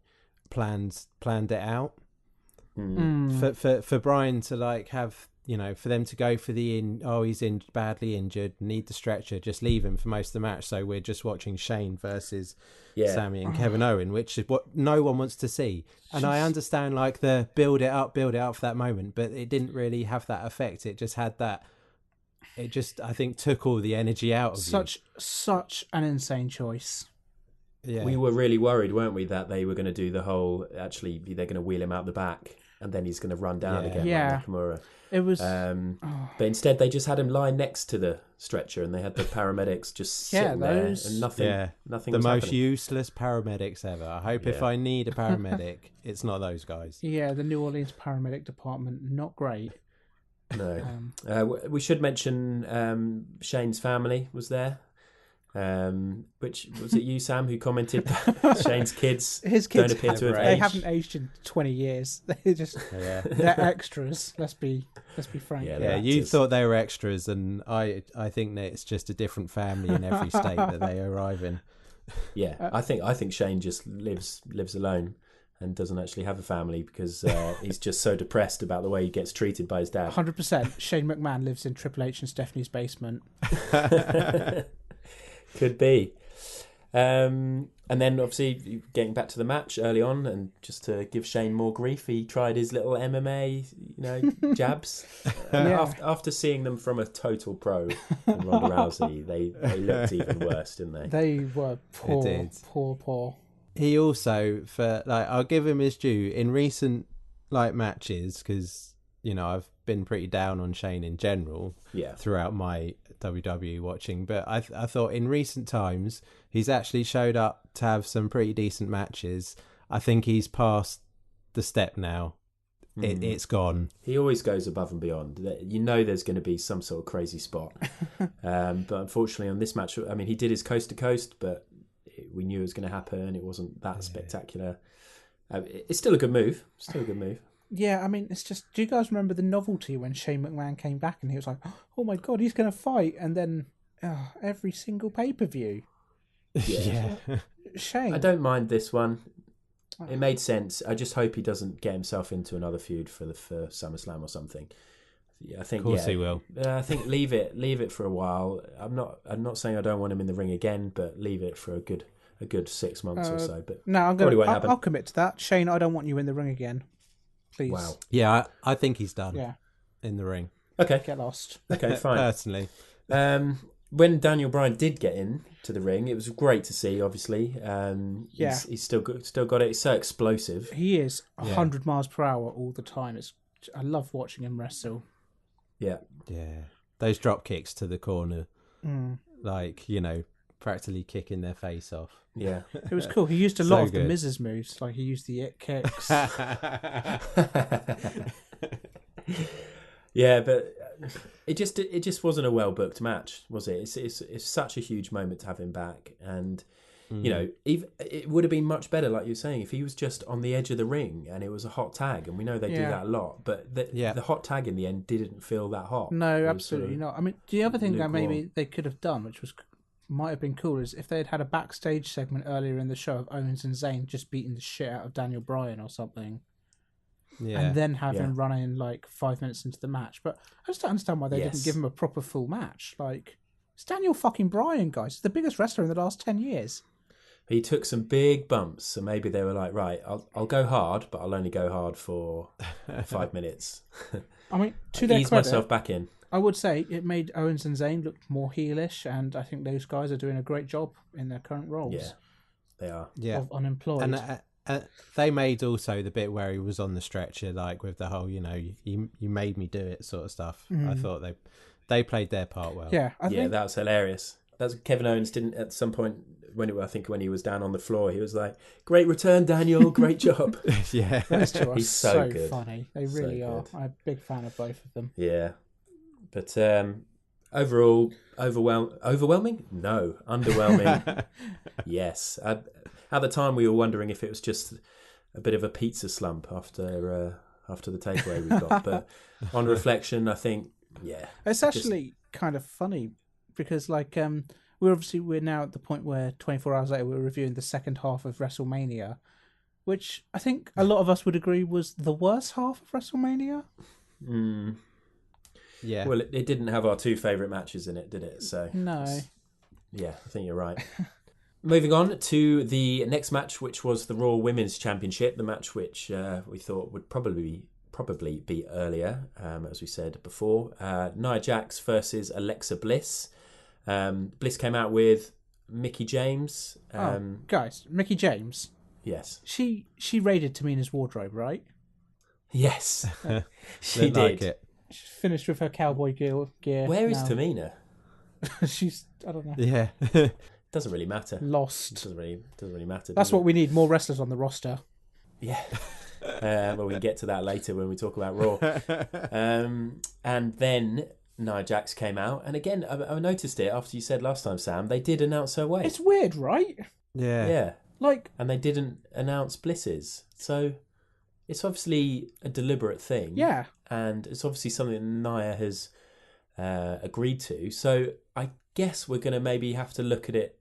planned it out. For Bryan to, like, have, you know, for them to go for he's badly injured, need the stretcher, just leave him for most of the match. So we're just watching Shane versus Sami and Kevin Owens, which is what no one wants to see. And I understand, like, the build it up for that moment, but it didn't really have that effect. It just had that. It just, I think, took all the energy out of such an insane choice. Yeah. We were really worried, weren't we, that they were going to do the whole, actually, they're going to wheel him out the back and then he's going to run down again like Nakamura. It was... But instead, they just had him lie next to the stretcher and they had the paramedics just sitting there and nothing the most happening. Useless paramedics ever. I hope if I need a paramedic, it's not those guys. Yeah, the New Orleans paramedic department, not great. No. We should mention Shane's family was there. Which was it you, Sam, who commented that Shane's kids don't appear to have aged? They haven't aged in 20 years. They're just they're extras. Let's be frank. You thought they were extras, and I think that it's just a different family in every state that they arrive in. Yeah, I think Shane just lives alone and doesn't actually have a family because he's just so depressed about the way he gets treated by his dad. 100%. Shane McMahon lives in Triple H and Stephanie's basement. Could be. And then obviously getting back to the match early on, and just to give Shane more grief, he tried his little MMA, jabs. After seeing them from a total pro in Ronda Rousey, they looked even worse, didn't they? They were poor. He also, I'll give him his due in recent matches, because I've been pretty down on Shane in general throughout my WWE watching, but I thought in recent times he's actually showed up to have some pretty decent matches. I think he's past the step now. It's gone. He always goes above and beyond. There's going to be some sort of crazy spot. But unfortunately on this match, I mean, he did his coast to coast, but we knew it was going to happen. It wasn't that spectacular. It's still a good move. Yeah, I mean, it's just. Do you guys remember the novelty when Shane McMahon came back and he was like, "Oh my god, he's going to fight," and then every single pay-per-view. Yeah. Shane. I don't mind this one. It made sense. I just hope he doesn't get himself into another feud for SummerSlam or something. Yeah, I think. Of course he will. I think leave it for a while. I'm not saying I don't want him in the ring again, but leave it for a good 6 months or so. But No, probably won't happen. I'll commit to that. Shane, I don't want you in the ring again. Please. Wow. Yeah, I think he's done. Yeah. In the ring. Okay. Get lost. Okay, fine. Personally. When Daniel Bryan did get into the ring, it was great to see. Obviously, he's still got it. It's so explosive. He is 100 miles per hour all the time. I love watching him wrestle. Yeah. Those drop kicks to the corner, like practically kicking their face off. Yeah, it was cool. He used a lot of good. the Miz's moves, like he used the it kicks. Yeah, but it just wasn't a well booked match, was it? It's such a huge moment to have him back, and it would have been much better, like you're saying, if he was just on the edge of the ring and it was a hot tag, and we know they do that a lot, but the hot tag in the end didn't feel that hot. No, absolutely not. I mean, the other thing that maybe they could have done, which might have been cool, is if they had a backstage segment earlier in the show of Owens and Zayn just beating the shit out of Daniel Bryan or something. Yeah. And then have him run in like 5 minutes into the match. But I just don't understand why they didn't give him a proper full match. Like, it's Daniel fucking Bryan, guys. He's the biggest wrestler in the last 10 years. He took some big bumps, so maybe they were like, right, I'll go hard, but I'll only go hard for 5 minutes. I mean, to their ease credit, myself back in. I would say it made Owens and Zayn look more heelish, and I think those guys are doing a great job in their current roles. Yeah, they are. Yeah. Of unemployed. And they made also the bit where he was on the stretcher, like with the whole, you made me do it sort of stuff. I thought they played their part well. Yeah, I think that was hilarious. That's Kevin Owens didn't at some point when he was down on the floor, he was like, "Great return, Daniel. Great job." Yeah, those two are He's so good. funny. They really are. I'm a big fan of both of them. Yeah, but overall, overwhelming? No, underwhelming. Yes. At the time, we were wondering if it was just a bit of a pizza slump after the takeaway we got. But on reflection, I think, it's actually kind of funny because, like, we're now at the point where 24 hours later we're reviewing the second half of WrestleMania, which I think a lot of us would agree was the worst half of WrestleMania. Yeah. Well, it didn't have our two favourite matches in it, did it? So no. Yeah, I think you're right. Moving on to the next match, which was the Raw Women's Championship, the match which we thought would probably be earlier, as we said before. Nia Jax versus Alexa Bliss. Bliss came out with Mickie James. Guys, Mickie James. Yes. She raided Tamina's wardrobe, right? Yes, she did. Like it. She's finished with her cowboy gear. Where is now. Tamina? She's, I don't know. Yeah. Doesn't really matter. Lost. Doesn't really matter. That's what we need, more wrestlers on the roster. Yeah. Well, we can get to that later when we talk about Raw. And then Nia Jax came out. And again, I noticed it after you said last time, Sam, they did announce her weight. It's weird, right? Yeah. Yeah. Like, and they didn't announce Bliss's. So it's obviously a deliberate thing. Yeah. And it's obviously something Nia has agreed to. So I guess we're going to maybe have to look at it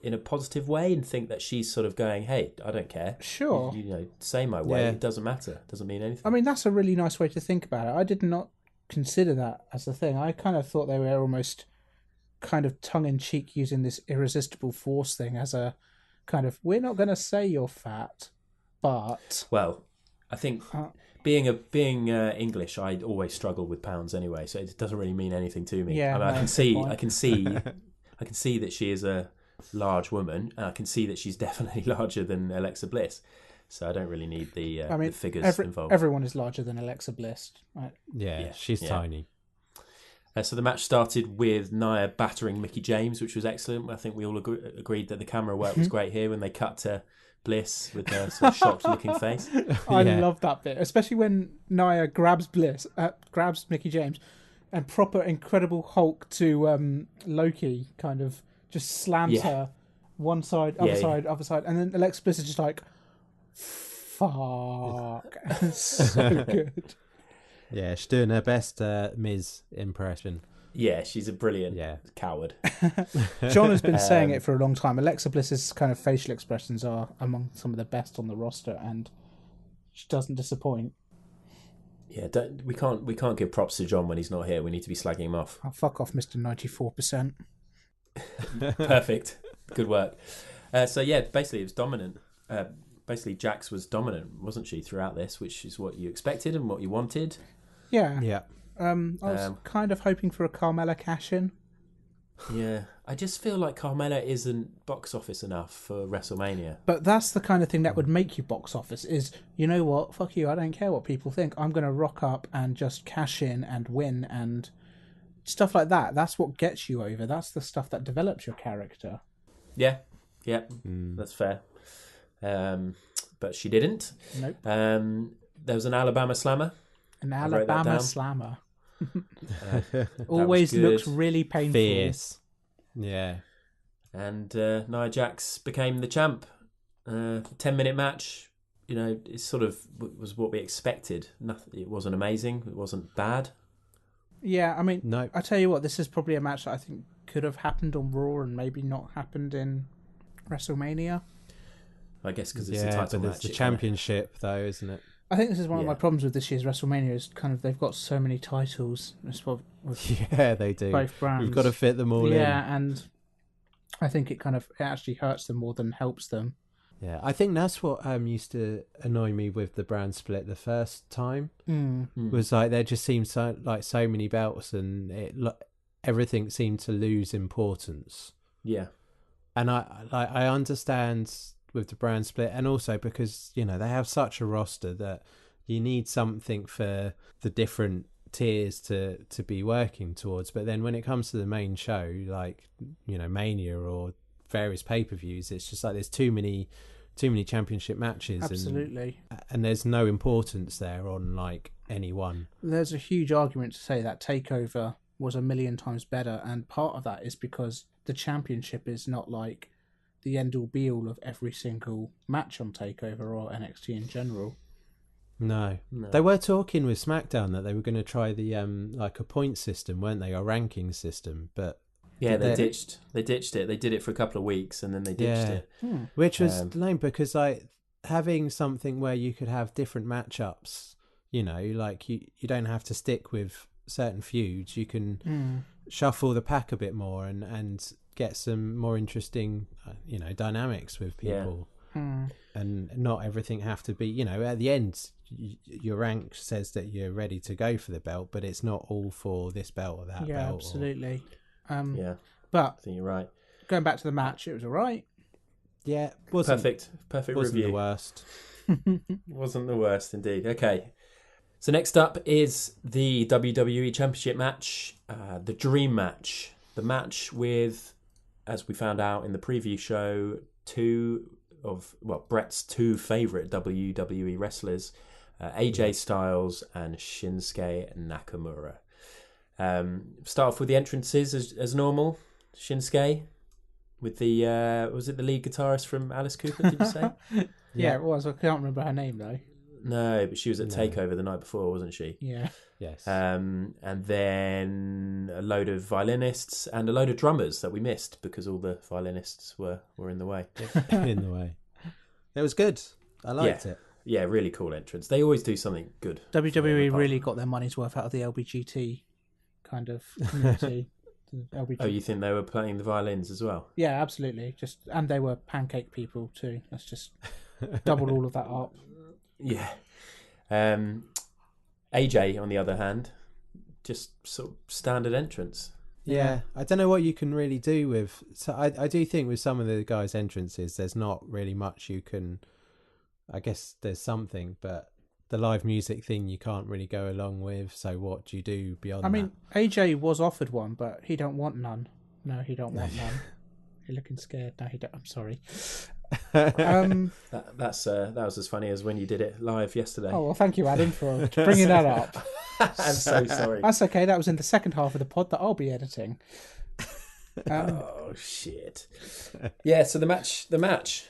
in a positive way and think that she's sort of going, hey, I don't care. Sure. You say my way. Yeah. It doesn't matter. It doesn't mean anything. I mean, that's a really nice way to think about it. I did not consider that as a thing. I kind of thought they were almost kind of tongue-in-cheek using this irresistible force thing as a kind of, we're not going to say you're fat, but... Well, I think being English, I always struggle with pounds anyway, so it doesn't really mean anything to me. Yeah, I can see that she is a large woman, and I can see that she's definitely larger than Alexa Bliss. So I don't really need the figures involved. Everyone is larger than Alexa Bliss. Right? Yeah, she's tiny. So the match started with Nia battering Mickie James, which was excellent. I think we all agreed that the camera work was great here when they cut to Bliss with her sort of shocked-looking face. I love that bit, especially when Nia grabs Mickie James, and proper Incredible Hulk to Loki kind of just slams her one side, other side, and then Alexa Bliss is just like, fuck. So good. Yeah, she's doing her best Miz impression. Yeah, she's a brilliant Yeah. coward. John has been saying it for a long time. Alexa Bliss's kind of facial expressions are among some of the best on the roster, and she doesn't disappoint. Yeah, we can't give props to John when he's not here. We need to be slagging him off. Oh, fuck off, Mr. 94%. Perfect. Good work. So yeah, basically it was dominant. Basically Jax was dominant, wasn't she, throughout this, which is what you expected and what you wanted. Yeah. Yeah. I was kind of hoping for a Carmella cash-in. Yeah, I just feel like Carmella isn't box office enough for WrestleMania. But that's the kind of thing that would make you box office is, you know what, fuck you, I don't care what people think. I'm going to rock up and just cash in and win and stuff like that. That's what gets you over. That's the stuff that develops your character. Yeah, that's fair. But she didn't. Nope. There was an Alabama Slammer. An I wrote that Alabama down. Slammer. That Always was good. looks really painful. Fierce. Yeah. And Nia Jax became the champ. 10-minute match. You know, it sort of was what we expected. Nothing. It wasn't amazing. It wasn't bad. Yeah, I mean, No. I tell you what, this is probably a match that I think could have happened on Raw and maybe not happened in WrestleMania. I guess because it's a Yeah, title but match. it's the it kinda- championship, though, isn't it? I think this is one of Yeah. my problems with this year's WrestleMania is kind of they've got so many titles with Yeah, they do. both brands. We've got to fit them all in. Yeah, and I think it actually hurts them more than helps them. Yeah, I think that's what used to annoy me with the brand split the first time. Was like there just seemed so many belts and everything seemed to lose importance. Yeah. And I understand with the brand split, and also because they have such a roster that you need something for the different tiers to be working towards. But then when it comes to the main show, like Mania or various pay-per-views, it's just like there's too many championship matches. Absolutely. And there's no importance there on like any one. There's a huge argument to say that TakeOver was a million times better, and part of that is because the championship is not like the end-all be-all of every single match on TakeOver or NXT in general. No. They were talking with SmackDown that they were going to try the like a point system, weren't they, or ranking system? But yeah, they ditched it. They did it for a couple of weeks and then they ditched it. Which was lame because like having something where you could have different matchups, like you don't have to stick with certain feuds. You can shuffle the pack a bit more and get some more interesting, dynamics with people. And not everything have to be, at the end, your rank says that you're ready to go for the belt, but it's not all for this belt or that belt. Yeah, absolutely. Yeah, but I think you're right. Going back to the match, it was all right. Yeah, Perfect wasn't review. the worst. Wasn't the worst indeed. Okay, so next up is the WWE Championship match, the Dream Match, the match with, as we found out in the preview show, Brett's two favourite WWE wrestlers, AJ Styles and Shinsuke Nakamura. Start off with the entrances as normal. Shinsuke with the was it the lead guitarist from Alice Cooper? Did you say? Yeah, it was. I can't remember her name though. No, but she was at TakeOver the night before, wasn't she? Yeah. Yes. And then a load of violinists and a load of drummers that we missed because all the violinists were in the way. In the way. It was good. I liked it. Yeah, really cool entrance. They always do something good. WWE really got their money's worth out of the LBGT kind of community. Oh, you think they were playing the violins as well? Yeah, absolutely. And they were pancake people too. Let's just double all of that up. Yeah. AJ, on the other hand, just sort of standard entrance. Yeah, I don't know what you can really do with. So I do think with some of the guys' entrances, there's not really much you can. I guess there's something, but the live music thing you can't really go along with. So what do you do beyond? I mean, AJ was offered one, but he don't want none. No, he don't want none. You're looking scared. No, he don't. I'm sorry. That was as funny as when you did it live yesterday. Oh well, thank you, Adam, for bringing that up. I'm so sorry. That's okay. That was in the second half of the pod that I'll be editing. Oh shit! Yeah, so the match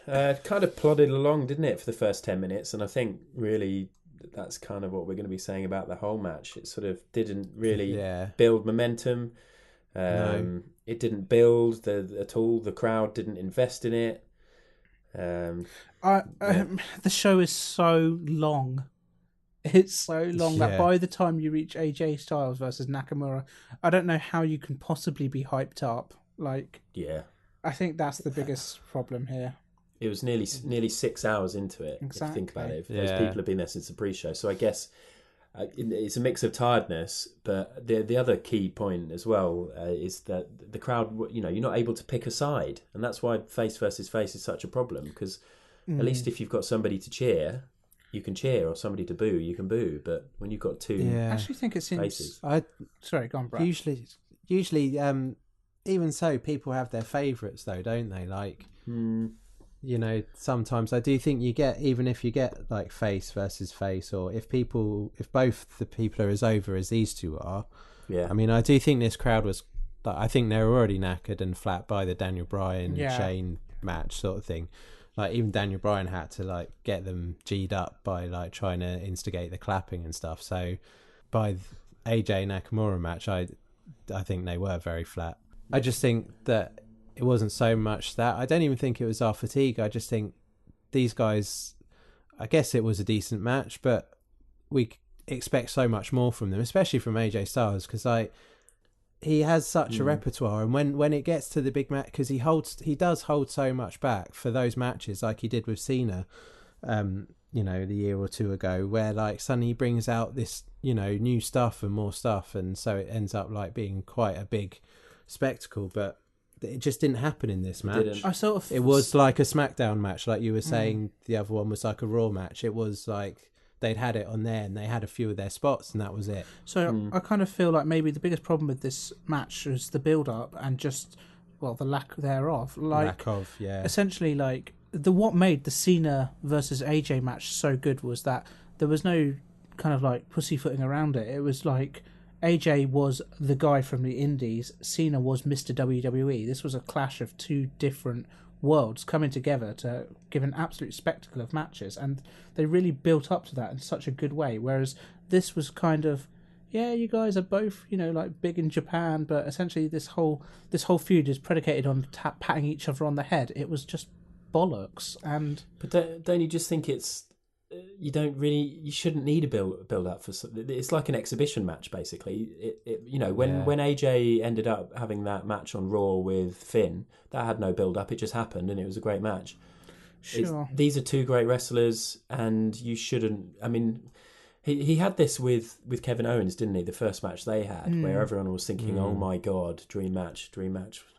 kind of plodded along, didn't it, for the first 10 minutes? And I think really that's kind of what we're going to be saying about the whole match. It sort of didn't really build momentum. No. It didn't build at all. The crowd didn't invest in it. The show is so long. It's so long that by the time you reach AJ Styles versus Nakamura, I don't know how you can possibly be hyped up. Like, I think that's the biggest problem here. It was nearly 6 hours into it. Exactly. If you think about it, those people have been there since the pre-show. So I guess it's a mix of tiredness, but the other key point as well is that the crowd, you're not able to pick a side, and that's why face versus face is such a problem. Because at least if you've got somebody to cheer, you can cheer, or somebody to boo, you can boo. But when you've got two I actually think it seems faces, sorry, go on, Brad. Usually, even so, people have their favourites though, don't they? Like, sometimes I do think you get, even if you get like face versus face, or if both the people are as over as these two are. Yeah. I mean, I do think this crowd was, I think they were already knackered and flat by the Daniel Bryan Shane match sort of thing. Like, even Daniel Bryan had to like get them G'd up by like trying to instigate the clapping and stuff. So by AJ Nakamura match, I think they were very flat. I just think that it wasn't so much that. I don't even think it was our fatigue. I just think these guys, I guess it was a decent match, but we expect so much more from them, especially from AJ Styles, because he has such a repertoire, and when it gets to the big match, because he does hold so much back for those matches, like he did with Cena, the year or two ago, where like suddenly he brings out this, new stuff and more stuff, and so it ends up like being quite a big spectacle. But it just didn't happen in this match. It was like a SmackDown match, like you were saying. The other one was like a Raw match. It was like they'd had it on there and they had a few of their spots and that was it. So I kind of feel like maybe the biggest problem with this match was the build-up and just, the lack thereof. Essentially, like, what made the Cena versus AJ match so good was that there was no kind of like pussyfooting around it. It was like AJ was the guy from the Indies, Cena was Mr. WWE. This was a clash of two different worlds coming together to give an absolute spectacle of matches, and they really built up to that in such a good way, whereas this was kind of, you guys are both like big in Japan, but essentially this whole feud is predicated on patting each other on the head. It was just bollocks. But don't you just think it's you shouldn't need a build up for, it's like an exhibition match basically. When AJ ended up having that match on Raw with Finn, that had no build up, it just happened and it was a great match. Sure. These are two great wrestlers, and you shouldn't, I mean, he had this with Kevin Owens, didn't he? The first match they had, where everyone was thinking, oh my god, dream match,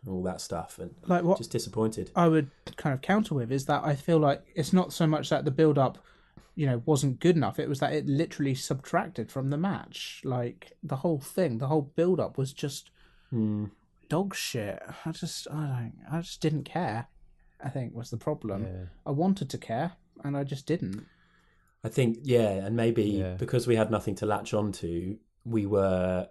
all that stuff, and like what just disappointed. I would kind of counter with is that I feel like it's not so much that the build up wasn't good enough. It was that it literally subtracted from the match. Like, the whole thing, the whole build-up was just dog shit. I just didn't care, I think, was the problem. Yeah. I wanted to care, and I just didn't. I think, and maybe because we had nothing to latch onto, we were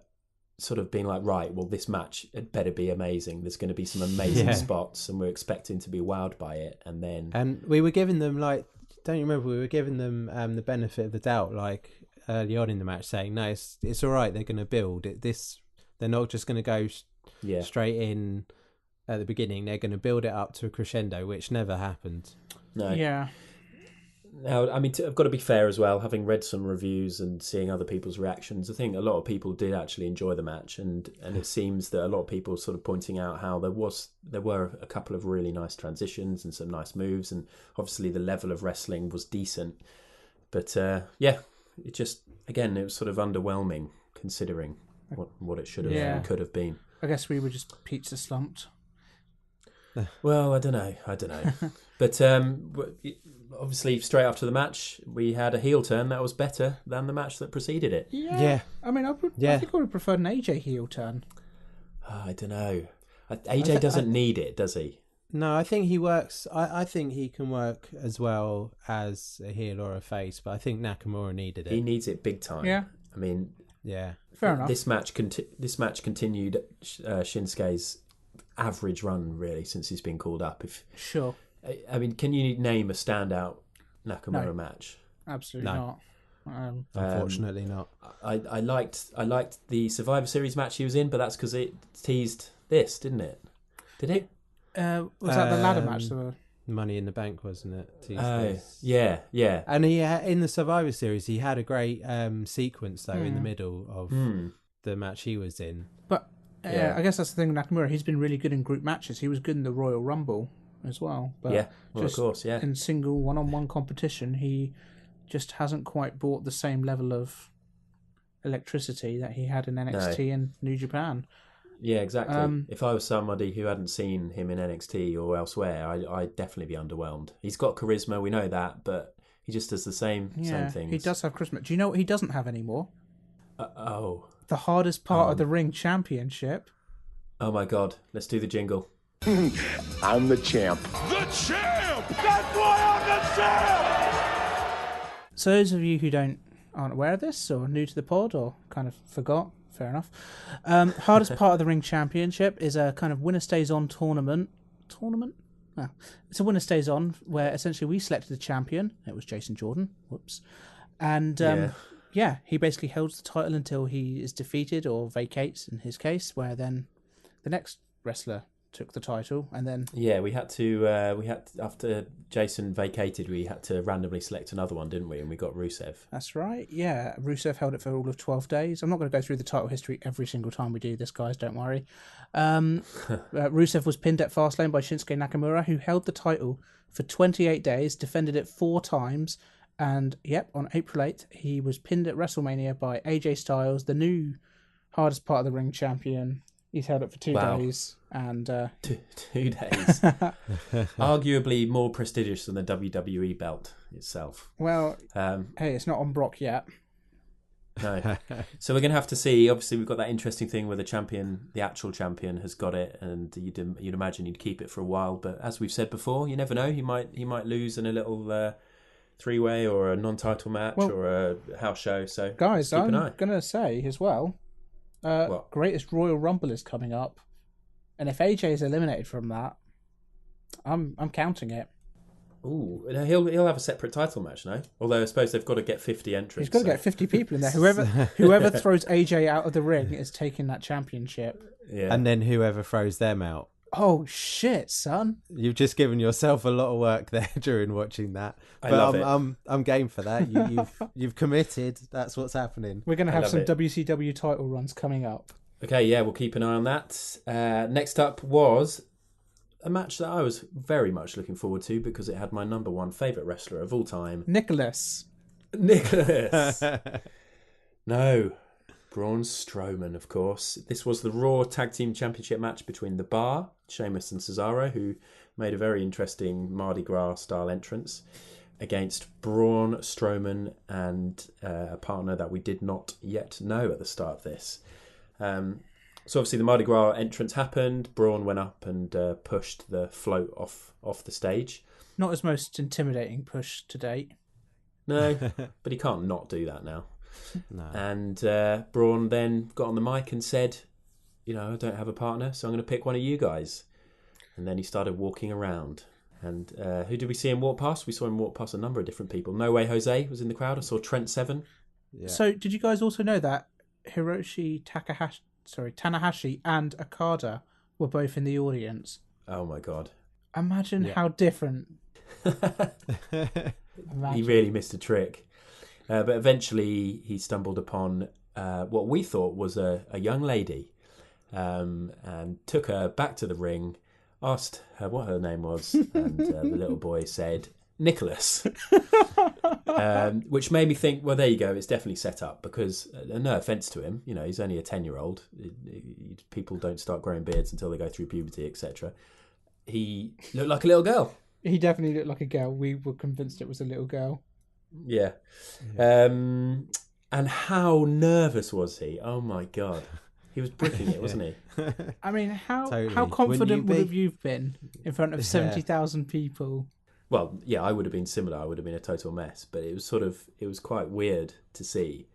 sort of being like, right, well, this match, it better be amazing. There's going to be some amazing spots, and we're expecting to be wowed by it. And we were giving them, like, don't you remember, we were giving them the benefit of the doubt, like early on in the match, saying, no, it's all right, they're going to build it. They're not just going to go straight in at the beginning. They're going to build it up to a crescendo, which never happened. No. Yeah. Now, I mean, I've got to be fair as well, having read some reviews and seeing other people's reactions, I think a lot of people did actually enjoy the match, and it seems that a lot of people sort of pointing out how there were a couple of really nice transitions and some nice moves, and obviously the level of wrestling was decent. But it just, again, it was sort of underwhelming considering what it should have and could have been. I guess we were just pizza slumped. Well, I don't know. But obviously, straight after the match, we had a heel turn that was better than the match that preceded it. Yeah. I mean, I think I would have preferred an AJ heel turn. I don't know. AJ doesn't need it, does he? No, I think he works. I think he can work as well as a heel or a face, but I think Nakamura needed it. He needs it big time. Yeah. I mean, fair enough. This match continued Shinsuke's average run really since he's been called up. Sure. I mean, can you name a standout Nakamura match? Absolutely not. Unfortunately not. I liked the Survivor Series match he was in, but that's because it teased this, didn't it? Did it? Was that the ladder match? Money in the Bank, wasn't it? Yeah. And he in the Survivor Series, he had a great sequence though in the middle of the match he was in. But I guess that's the thing with Nakamura. He's been really good in group matches. He was good in the Royal Rumble as well. But of course, yeah. In single one-on-one competition, he just hasn't quite brought the same level of electricity that he had in NXT and New Japan. Yeah, exactly. If I was somebody who hadn't seen him in NXT or elsewhere, I'd definitely be underwhelmed. He's got charisma, we know that, but he just does the same things. He does have charisma. Do you know what he doesn't have anymore? The hardest part of the ring championship. Oh my God, let's do the jingle. I'm the champ. The champ! That's why I'm the champ! So those of you who aren't aware of this or new to the pod or kind of forgot, fair enough. Hardest part of the ring championship is a kind of winner stays on tournament. No. It's a winner stays on where essentially we selected the champion. It was Jason Jordan. Whoops. And he basically holds the title until he is defeated or vacates in his case, where then the next wrestler took the title, and then we had to after Jason vacated, we had to randomly select another one, didn't we? And we got Rusev. That's right. Yeah, Rusev held it for all of 12 days. I'm not going to go through the title history every single time we do this, guys. Don't worry. Rusev was pinned at Fastlane by Shinsuke Nakamura, who held the title for 28 days, defended it 4 times, and on April 8th he was pinned at WrestleMania by AJ Styles, the new hardest part of the ring champion. He's held it for 2 days. And 2 days. Arguably more prestigious than the WWE belt itself. Well, hey, it's not on Brock yet. No. So we're going to have to see. Obviously, we've got that interesting thing where the actual champion has got it, and you'd imagine he'd keep it for a while. But as we've said before, you never know. He might lose in a little 3-way or a non-title match or a house show. So guys, I'm going to say as well, Greatest Royal Rumble is coming up, and if AJ is eliminated from that, I'm counting it. Ooh, he'll have a separate title match, no? Although I suppose they've got to get 50 entrants. He's got to get 50 people in there. Whoever throws AJ out of the ring is taking that championship. Yeah, and then whoever throws them out. Oh shit, son! You've just given yourself a lot of work there during watching that. I love it. I'm game for that. You've committed. That's what's happening. We're going to have some WCW title runs coming up. Okay, yeah, we'll keep an eye on that. Next up was a match that I was very much looking forward to because it had my number 1 favourite wrestler of all time, Nicholas. No, Braun Strowman, of course. This was the Raw Tag Team Championship match between The Bar, Sheamus and Cesaro, who made a very interesting Mardi Gras style entrance, against Braun Strowman and a partner that we did not yet know at the start of this. So obviously the Mardi Gras entrance happened. Braun went up and pushed the float off the stage. Not his most intimidating push to date. No, but he can't not do that now. No. And Braun then got on the mic and said, I don't have a partner, so I'm going to pick one of you guys. And then he started walking around. And who did we see him walk past? We saw him walk past a number of different people. No Way Jose was in the crowd. I saw Trent Seven. Yeah. So did you guys also know that Hiroshi Tanahashi and Okada were both in the audience? Oh my God. Imagine how different. He really missed a trick. But eventually he stumbled upon what we thought was a young lady and took her back to the ring, asked her what her name was, and the little boy said, Nicholas. Which made me think, well, there you go, it's definitely set up because, no offence to him, he's only a 10-year-old. People don't start growing beards until they go through puberty, etc. He looked like a little girl. He definitely looked like a girl. We were convinced it was a little girl. Yeah. And how nervous was he? Oh my God. He was bricking it, wasn't he? I mean, how Totally. confident would have you been in front of 70,000 people? Well, yeah, I would have been similar. I would have been a total mess. But it was quite weird to see.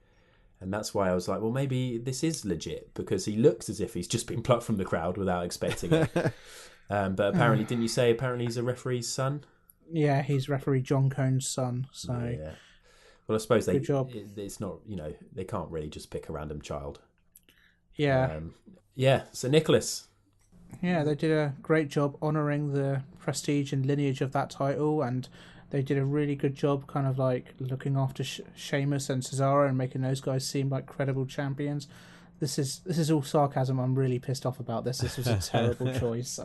And that's why I was like, well, maybe this is legit, because he looks as if he's just been plucked from the crowd without expecting it. But apparently, didn't you say apparently he's a referee's son? Yeah, he's referee John Cone's son. So Yeah. Well, I suppose good job. it's not, they can't really just pick a random child. Yeah. So Nicholas. Yeah, they did a great job honouring the prestige and lineage of that title, and they did a really good job kind of like looking after Sheamus and Cesaro and making those guys seem like credible champions. This is all sarcasm. I'm really pissed off about this. This was a terrible choice.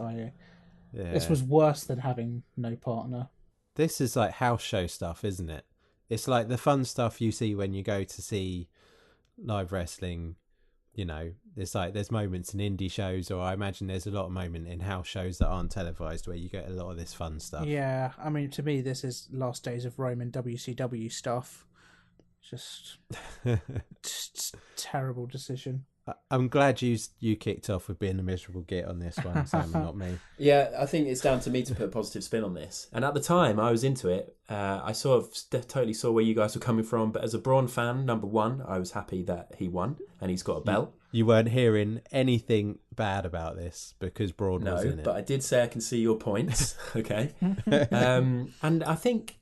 This was worse than having no partner. This is like house show stuff, isn't it? It's like the fun stuff you see when you go to see live wrestling. There's moments in indie shows, or I imagine there's a lot of moment in house shows that aren't televised where you get a lot of this fun stuff. Yeah, I mean, to me, this is last days of Rome and WCW stuff. Just terrible decision. I'm glad you kicked off with being a miserable git on this one, Simon, not me. Yeah, I think it's down to me to put a positive spin on this. And at the time, I was into it. I sort of totally saw where you guys were coming from. But as a Braun fan, number one, I was happy that he won and he's got a belt. You weren't hearing anything bad about this because Braun was in it. No, but I did say I can see your points. Okay. And I think,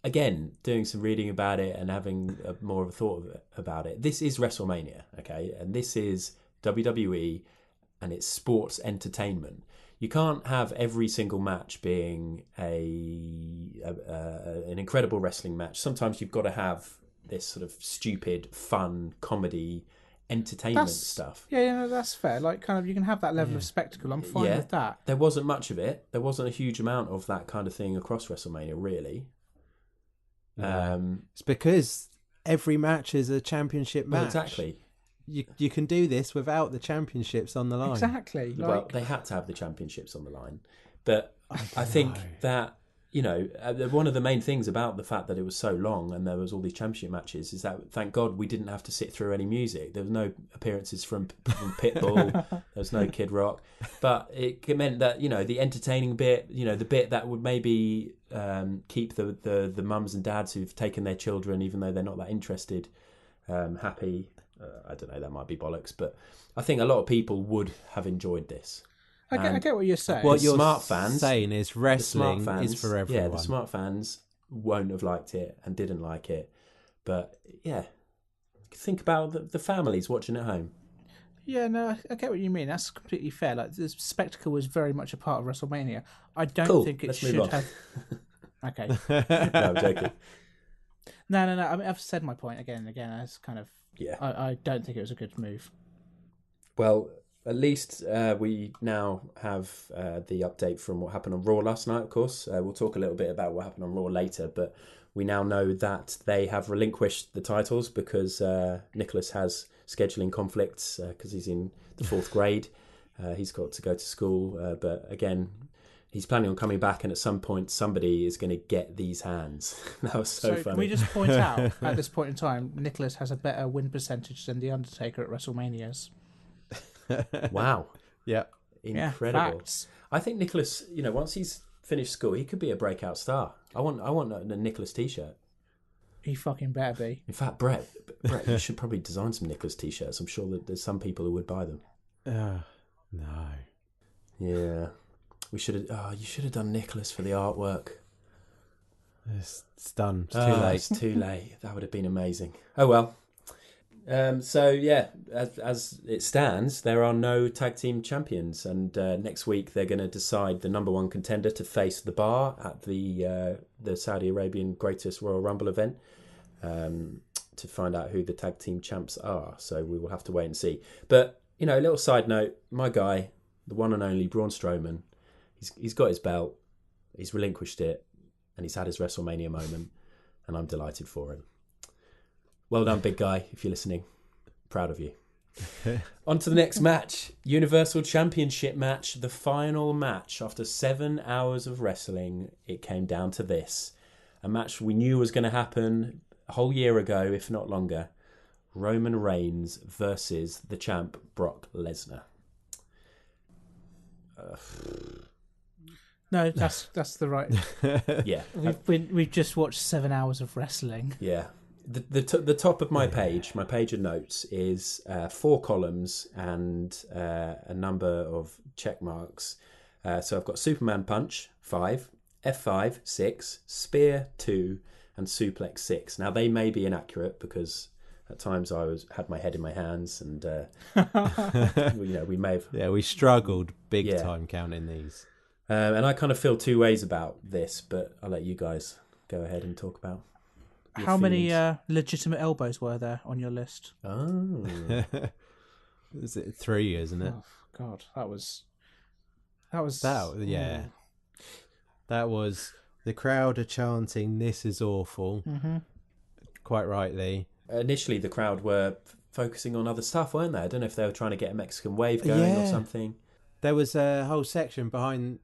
again, doing some reading about it and having more of a thought about it, this is WrestleMania, okay? And this is WWE and it's sports entertainment. You can't have every single match being an incredible wrestling match. Sometimes you've got to have this sort of stupid, fun, comedy, entertainment stuff. Yeah, that's fair. Like, kind of, you can have that level of spectacle. I'm fine with that. There wasn't much of it. There wasn't a huge amount of that kind of thing across WrestleMania, really. It's because every match is a championship match. Well, exactly. You can do this without the championships on the line. Exactly. Well, they had to have the championships on the line. But I think that, one of the main things about the fact that it was so long and there was all these championship matches is that, thank God, we didn't have to sit through any music. There was no appearances from Pitbull. There was no Kid Rock. But it meant that, the entertaining bit, the bit that would maybe keep the mums and dads who've taken their children, even though they're not that interested, happy. I don't know, that might be bollocks. But I think a lot of people would have enjoyed this. I get what you're saying. What you're smart fans saying is wrestling is for everyone. Yeah, the smart fans won't have liked it and didn't like it. But yeah, think about the families watching at home. Yeah, no, I get what you mean. That's completely fair. Like, the spectacle was very much a part of WrestleMania. I don't think it should have. Okay. No, I'm joking. No. I mean, I've said my point again and again. It's kind of. Yeah. I don't think it was a good move. Well, at least we now have the update from what happened on Raw last night, of course. We'll talk a little bit about what happened on Raw later, but we now know that they have relinquished the titles because Nicholas has scheduling conflicts because he's in the 4th grade. He's got to go to school, but again, he's planning on coming back, and at some point, somebody is going to get these hands. That was so funny. Can we just point out, at this point in time, Nicholas has a better win percentage than The Undertaker at WrestleManias. Wow. Yeah. Incredible. Facts. I think Nicholas, once he's finished school, he could be a breakout star. I want a Nicholas t-shirt. He fucking better be. In fact, Brett, you should probably design some Nicholas t-shirts. I'm sure that there's some people who would buy them. No. Yeah. We should have. You should have done Nicholas for the artwork. It's done. It's too late. It's too late. That would have been amazing. Oh well. So yeah, as it stands, there are no tag team champions, and next week they're going to decide the number one contender to face the Bar at the Saudi Arabian Greatest Royal Rumble event to find out who the tag team champs are. So we will have to wait and see. But a little side note: my guy, the one and only Braun Strowman, he's got his belt, he's relinquished it, and he's had his WrestleMania moment, and I'm delighted for him. Well done, big guy, if you're listening. Proud of you. On to the next match. Universal Championship match. The final match. After 7 hours of wrestling, it came down to this. A match we knew was going to happen a whole year ago, if not longer. Roman Reigns versus the champ, Brock Lesnar. No, that's the right. Yeah. We've just watched 7 hours of wrestling. Yeah. the top of my page of notes is 4 columns and a number of check marks. So I've got Superman Punch 5, F5 6, Spear 2, and Suplex 6. Now they may be inaccurate because at times I had my head in my hands, and we may have we struggled big time counting these. And I kind of feel two ways about this, but I'll let you guys go ahead and talk about. How many legitimate elbows were there on your list? Oh, Is it 3, isn't it? Oh, God, that was. Yeah. That was, the crowd are chanting, "This is awful." Mm-hmm. Quite rightly. Initially, the crowd were focusing on other stuff, weren't they? I don't know if they were trying to get a Mexican wave going or something. There was a whole section behind,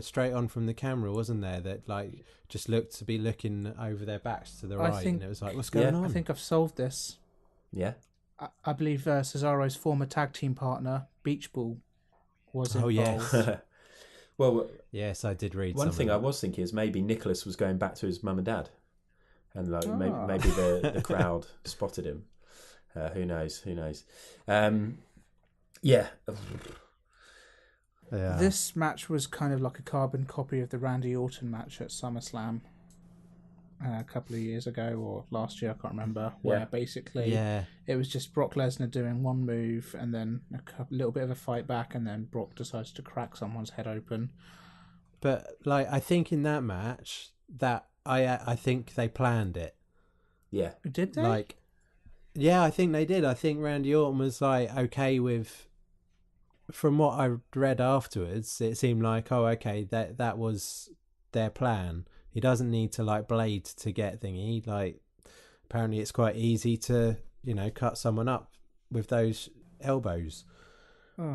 straight on from the camera, wasn't there? That like just looked to be looking over their backs to the right, and it was like, "What's going on?" I think I've solved this. Yeah. I believe Cesaro's former tag team partner, Beach Ball, was involved. Yes. Well, yes, I did read. One thing I was thinking is maybe Nicholas was going back to his mum and dad, and like maybe the crowd spotted him. Who knows? Yeah. This match was kind of like a carbon copy of the Randy Orton match at SummerSlam a couple of years ago or last year, I can't remember, where basically it was just Brock Lesnar doing one move and then a little bit of a fight back, and then Brock decides to crack someone's head open. But like, I think in that match, that I think they planned it. Yeah. Did they? Like, yeah, I think they did. I think Randy Orton was like okay with. From what I read afterwards, it seemed like, oh, okay, that was their plan. He doesn't need to like blade to get thingy. Like, apparently it's quite easy to, cut someone up with those elbows. Oh.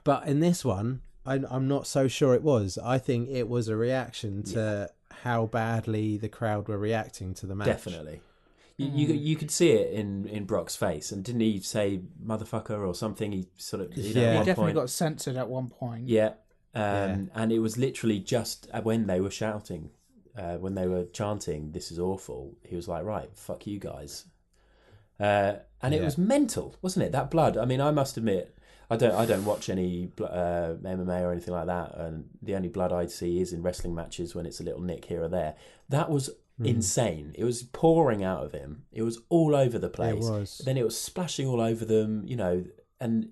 But in this one, I'm not so sure it was. I think it was a reaction to how badly the crowd were reacting to the match. Definitely. You could see it in Brock's face, and didn't he say "motherfucker" or something? He sort of he definitely got censored at one point. Yeah, and it was literally just when they were shouting, when they were chanting, "This is awful." He was like, "Right, fuck you guys," and it was mental, wasn't it? That blood. I mean, I must admit, I don't watch any MMA or anything like that, and the only blood I see is in wrestling matches when it's a little nick here or there. That was insane. It was pouring out of him. It was all over the place. It was. Then it was splashing all over them, and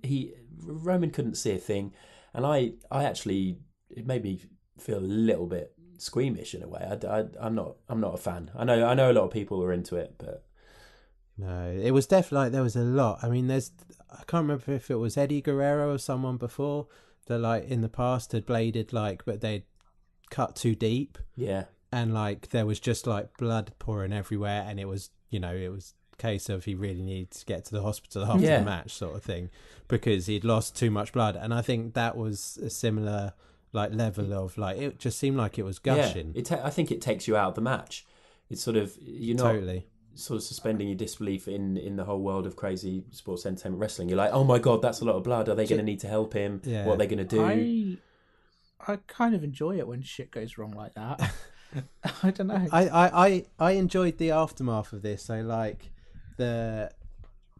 Roman couldn't see a thing. And I actually, it made me feel a little bit squeamish in a way. I'm not a fan. I know a lot of people are into it, but no, it was definitely like there was a lot. I mean, I can't remember if it was Eddie Guerrero or someone before that like in the past had bladed but they'd cut too deep. Yeah. And like there was just like blood pouring everywhere, and it was a case of he really needed to get to the hospital after the match, sort of thing, because he'd lost too much blood. And I think that was a similar like level of like, it just seemed like it was gushing. Yeah, I think it takes you out of the match. It's sort of, you're not totally sort of suspending your disbelief in the whole world of crazy sports entertainment wrestling. You're like, oh my god, that's a lot of blood. Are they going to need to help him? Yeah. What are they going to do? I kind of enjoy it when shit goes wrong like that. I don't know. I enjoyed the aftermath of this. I like the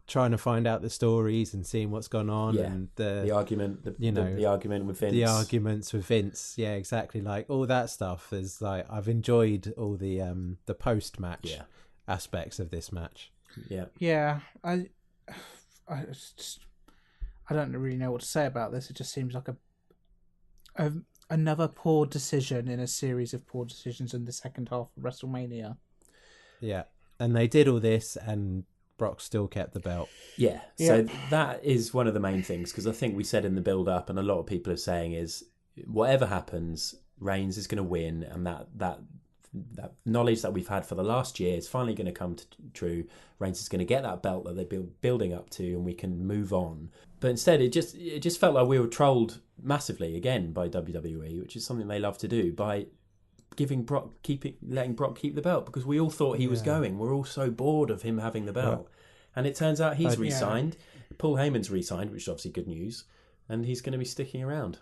trying to find out the stories and seeing what's gone on, and the argument, the argument with Vince, the arguments with Vince. Yeah, exactly. Like all that stuff is like, I've enjoyed all the post match aspects of this match. Yeah. I don't really know what to say about this. It just seems like another poor decision in a series of poor decisions in the second half of WrestleMania. Yeah, and they did all this, and Brock still kept the belt. Yeah, so that is one of the main things, because I think we said in the build-up, and a lot of people are saying, is whatever happens, Reigns is going to win, and that knowledge that we've had for the last year is finally going to come true. Reigns is going to get that belt that they've been building up to, and we can move on. But instead, it just felt like we were trolled massively again by WWE, which is something they love to do, by letting Brock keep the belt, because we all thought he was going. We're all so bored of him having the belt, and it turns out he's re-signed. Paul Heyman's re-signed, which is obviously good news, and he's going to be sticking around.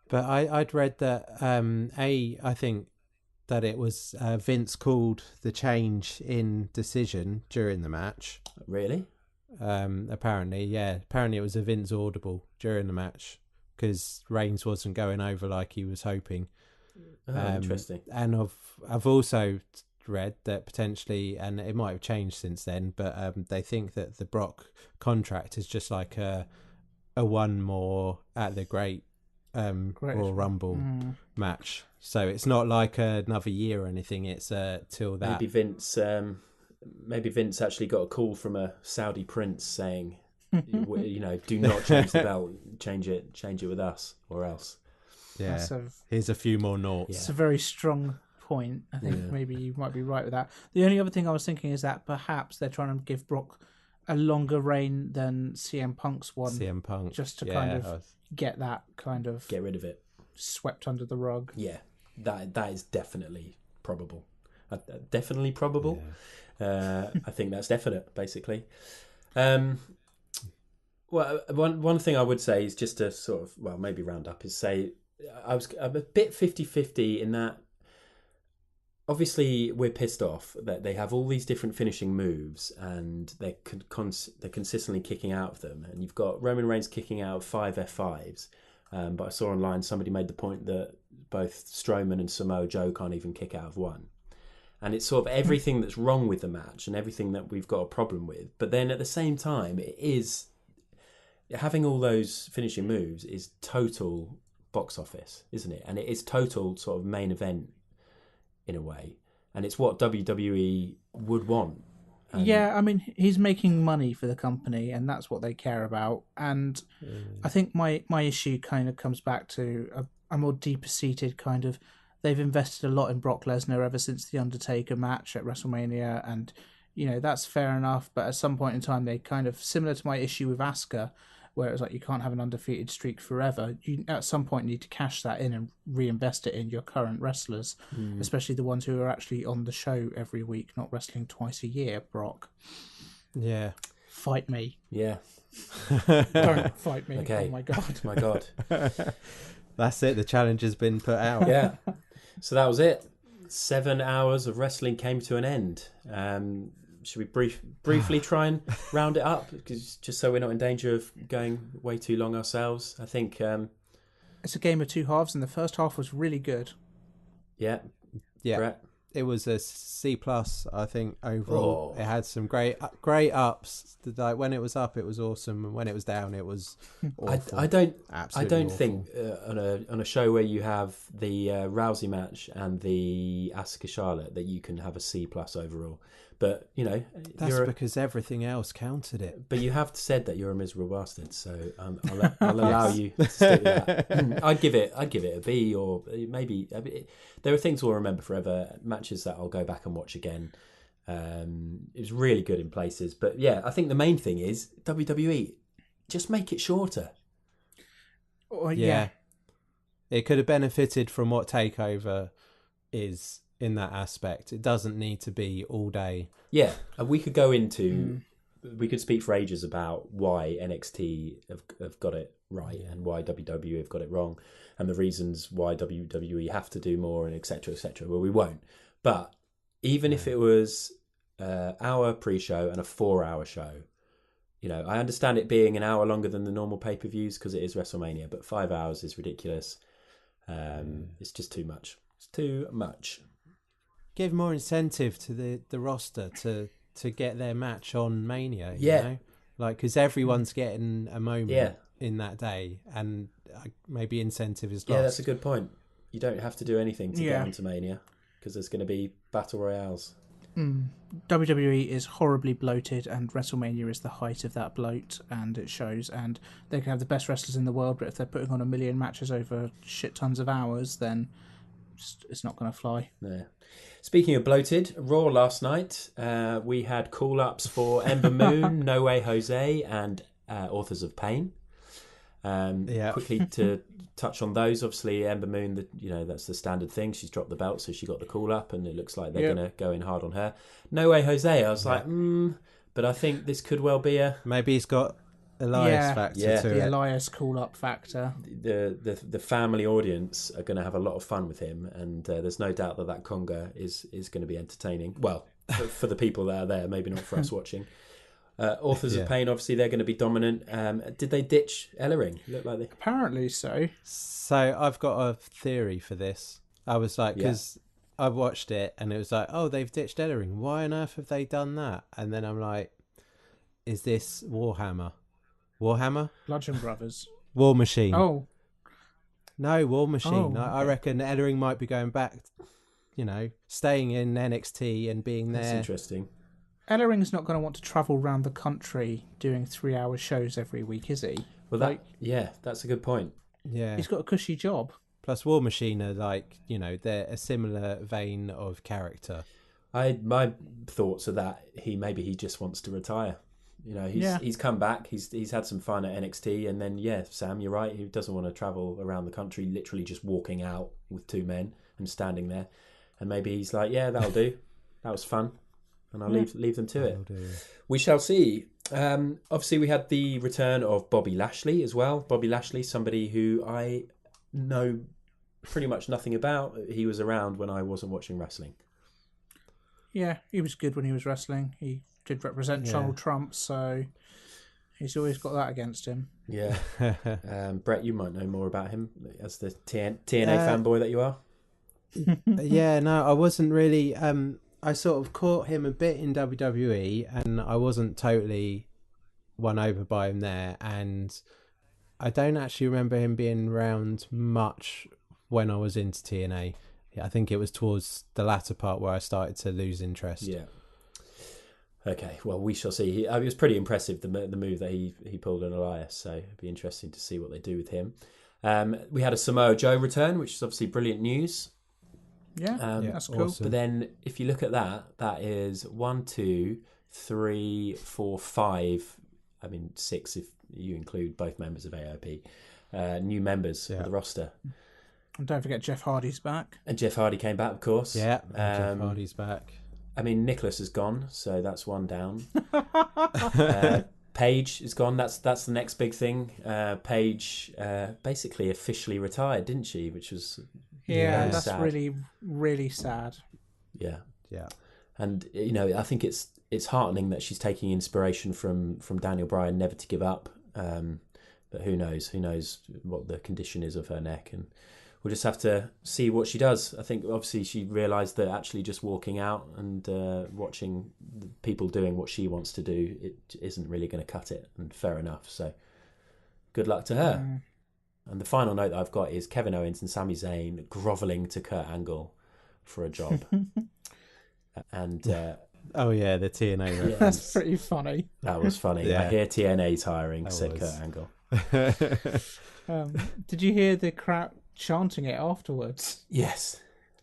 But I'd read that I think that it was Vince called the change in decision during the match. Really? Apparently, yeah. Apparently it was a Vince audible during the match because Reigns wasn't going over like he was hoping. Oh, interesting. And I've also read that potentially, and it might have changed since then, but they think that the Brock contract is just like a one more at the Great Royal Rumble match. So it's not like another year or anything. It's till that. Maybe Vince actually got a call from a Saudi prince saying, do not change the belt, change it with us or else. Yeah, here's a few more noughts. It's a very strong point. I think maybe you might be right with that. The only other thing I was thinking is that perhaps they're trying to give Brock a longer reign than CM Punk's one. CM Punk. Just to kind of get that kind of... Get rid of it. Swept under the rug. Yeah, that is definitely probable. Definitely probable. Yeah. I think that's definite, basically. Well, one thing I would say is just to sort of, maybe round up, is say I'm a bit 50-50 in that obviously we're pissed off that they have all these different finishing moves and they're consistently kicking out of them. And you've got Roman Reigns kicking out of 5 F5s. But I saw online somebody made the point that both Strowman and Samoa Joe can't even kick out of one. And it's sort of everything that's wrong with the match and everything that we've got a problem with. But then at the same time, it is... Having all those finishing moves is total box office, isn't it? And it is total sort of main event in a way. And it's what WWE would want. Yeah, I mean, he's making money for the company and that's what they care about. And I think my issue kind of comes back to a more deeper-seated kind of... They've invested a lot in Brock Lesnar ever since the Undertaker match at WrestleMania, and, that's fair enough. But at some point in time, they kind of... Similar to my issue with Asuka, where it's like you can't have an undefeated streak forever. You at some point need to cash that in and reinvest it in your current wrestlers, especially the ones who are actually on the show every week, not wrestling twice a year, Brock. Yeah. Fight me. Yeah. Don't fight me. Okay. Oh my God. My God. That's it. The challenge has been put out. Yeah. So that was it. 7 hours of wrestling came to an end. Should we briefly try and round it up, just so we're not in danger of going way too long ourselves? I think it's a game of two halves, and the first half was really good. Yeah. Brett? It was a C+, I think, overall. It had some great ups. Like when it was up, it was awesome, and when it was down, it was awful. I don't awful. Think on a show where you have the Rousey match and the Asuka Charlotte that you can have a C+ overall. But that's because everything else counted it. But you have said that you're a miserable bastard, so I'll allow you to stick with that. I'd give it a B, or maybe there are things we'll remember forever. Matches that I'll go back and watch again. It was really good in places, but yeah, I think the main thing is WWE just make it shorter. Yeah. It could have benefited from what Takeover is. In that aspect, it doesn't need to be all day. Yeah, and we could go into, we could speak for ages about why NXT have got it right and why WWE have got it wrong, and the reasons why WWE have to do more, and etc. etc. Well, we won't. But even if it was our pre-show and a 4-hour show, I understand it being an hour longer than the normal pay-per-views because it is WrestleMania, but 5 hours is ridiculous. It's just too much. It's too much. Give more incentive to the roster to get their match on Mania. You know? Like, because everyone's getting a moment in that day, and maybe incentive is lost. Yeah, that's a good point. You don't have to do anything to get onto Mania because there's going to be battle royales. WWE is horribly bloated, and WrestleMania is the height of that bloat, and it shows. And they can have the best wrestlers in the world, but if they're putting on 1 million matches over shit tons of hours, then it's not going to fly. No. Speaking of bloated, Raw last night, we had call-ups for Ember Moon, No Way Jose, and Authors of Pain. Quickly to touch on those, obviously Ember Moon, that's the standard thing. She's dropped the belt, so she got the call-up, and it looks like they're going to go in hard on her. No Way Jose, I was like, but I think this could well be maybe he's got Elias factor Yeah. to The it. Elias call-up factor. The family audience are going to have a lot of fun with him, and there's no doubt that conga is going to be entertaining. Well, for the people that are there, maybe not for us watching. Authors of Pain, obviously, they're going to be dominant. Did they ditch Ellering? Look like they. Apparently so. So I've got a theory for this. I was like, because I watched it and it was like, oh, they've ditched Ellering. Why on earth have they done that? And then I'm like, is this Warhammer? Bludgeon Brothers. War Machine. Oh. No, War Machine. Oh, I reckon Ellering might be going back, staying in NXT and being there. That's interesting. Ellering's not going to want to travel around the country doing 3-hour shows every week, is he? Well, that's a good point. Yeah. He's got a cushy job. Plus, War Machine are like, they're a similar vein of character. My thoughts are that he just wants to retire. He's come back. He's had some fun at NXT, and then Sam, you're right. He doesn't want to travel around the country, literally just walking out with two men and standing there. And maybe he's like, that'll do. That was fun, and I'll leave them to it. We shall see. Obviously, we had the return of Bobby Lashley as well. Bobby Lashley, somebody who I know pretty much nothing about. He was around when I wasn't watching wrestling. Yeah, he was good when he was wrestling. He did represent Donald Trump, so he's always got that against him. Yeah. Brett, you might know more about him as the TNA fanboy that you are. No, I wasn't really. I sort of caught him a bit in WWE, and I wasn't totally won over by him there. And I don't actually remember him being around much when I was into TNA. I think it was towards the latter part where I started to lose interest. Yeah. Okay, well, we shall see. It was pretty impressive, the move that he pulled on Elias, so it'd be interesting to see what they do with him. We had a Samoa Joe return, which is obviously brilliant news. Yeah, that's cool. Awesome. But then, if you look at that is 1, 2, 3, 4, 5. I mean, 6 if you include both members of AOP. New members of the roster. And don't forget Jeff Hardy's back. And Jeff Hardy came back, of course. Yeah, Jeff Hardy's back. I mean, Nicholas is gone, so that's one down. Paige is gone. That's the next big thing. Paige basically officially retired, didn't she? Which was that's sad. really, really sad. Yeah. Yeah. And I think it's heartening that she's taking inspiration from Daniel Bryan, never to give up. But who knows? Who knows what the condition is of her neck, and we'll just have to see what she does. I think obviously she realised that actually just walking out and watching people doing what she wants to do, it isn't really going to cut it, and fair enough. So good luck to her. And the final note that I've got is Kevin Owens and Sami Zayn grovelling to Kurt Angle for a job. And the TNA reference. That's pretty funny. That was funny. Yeah. I hear TNA's hiring, said Kurt Angle. Did you hear the crowd chanting it afterwards? Yes.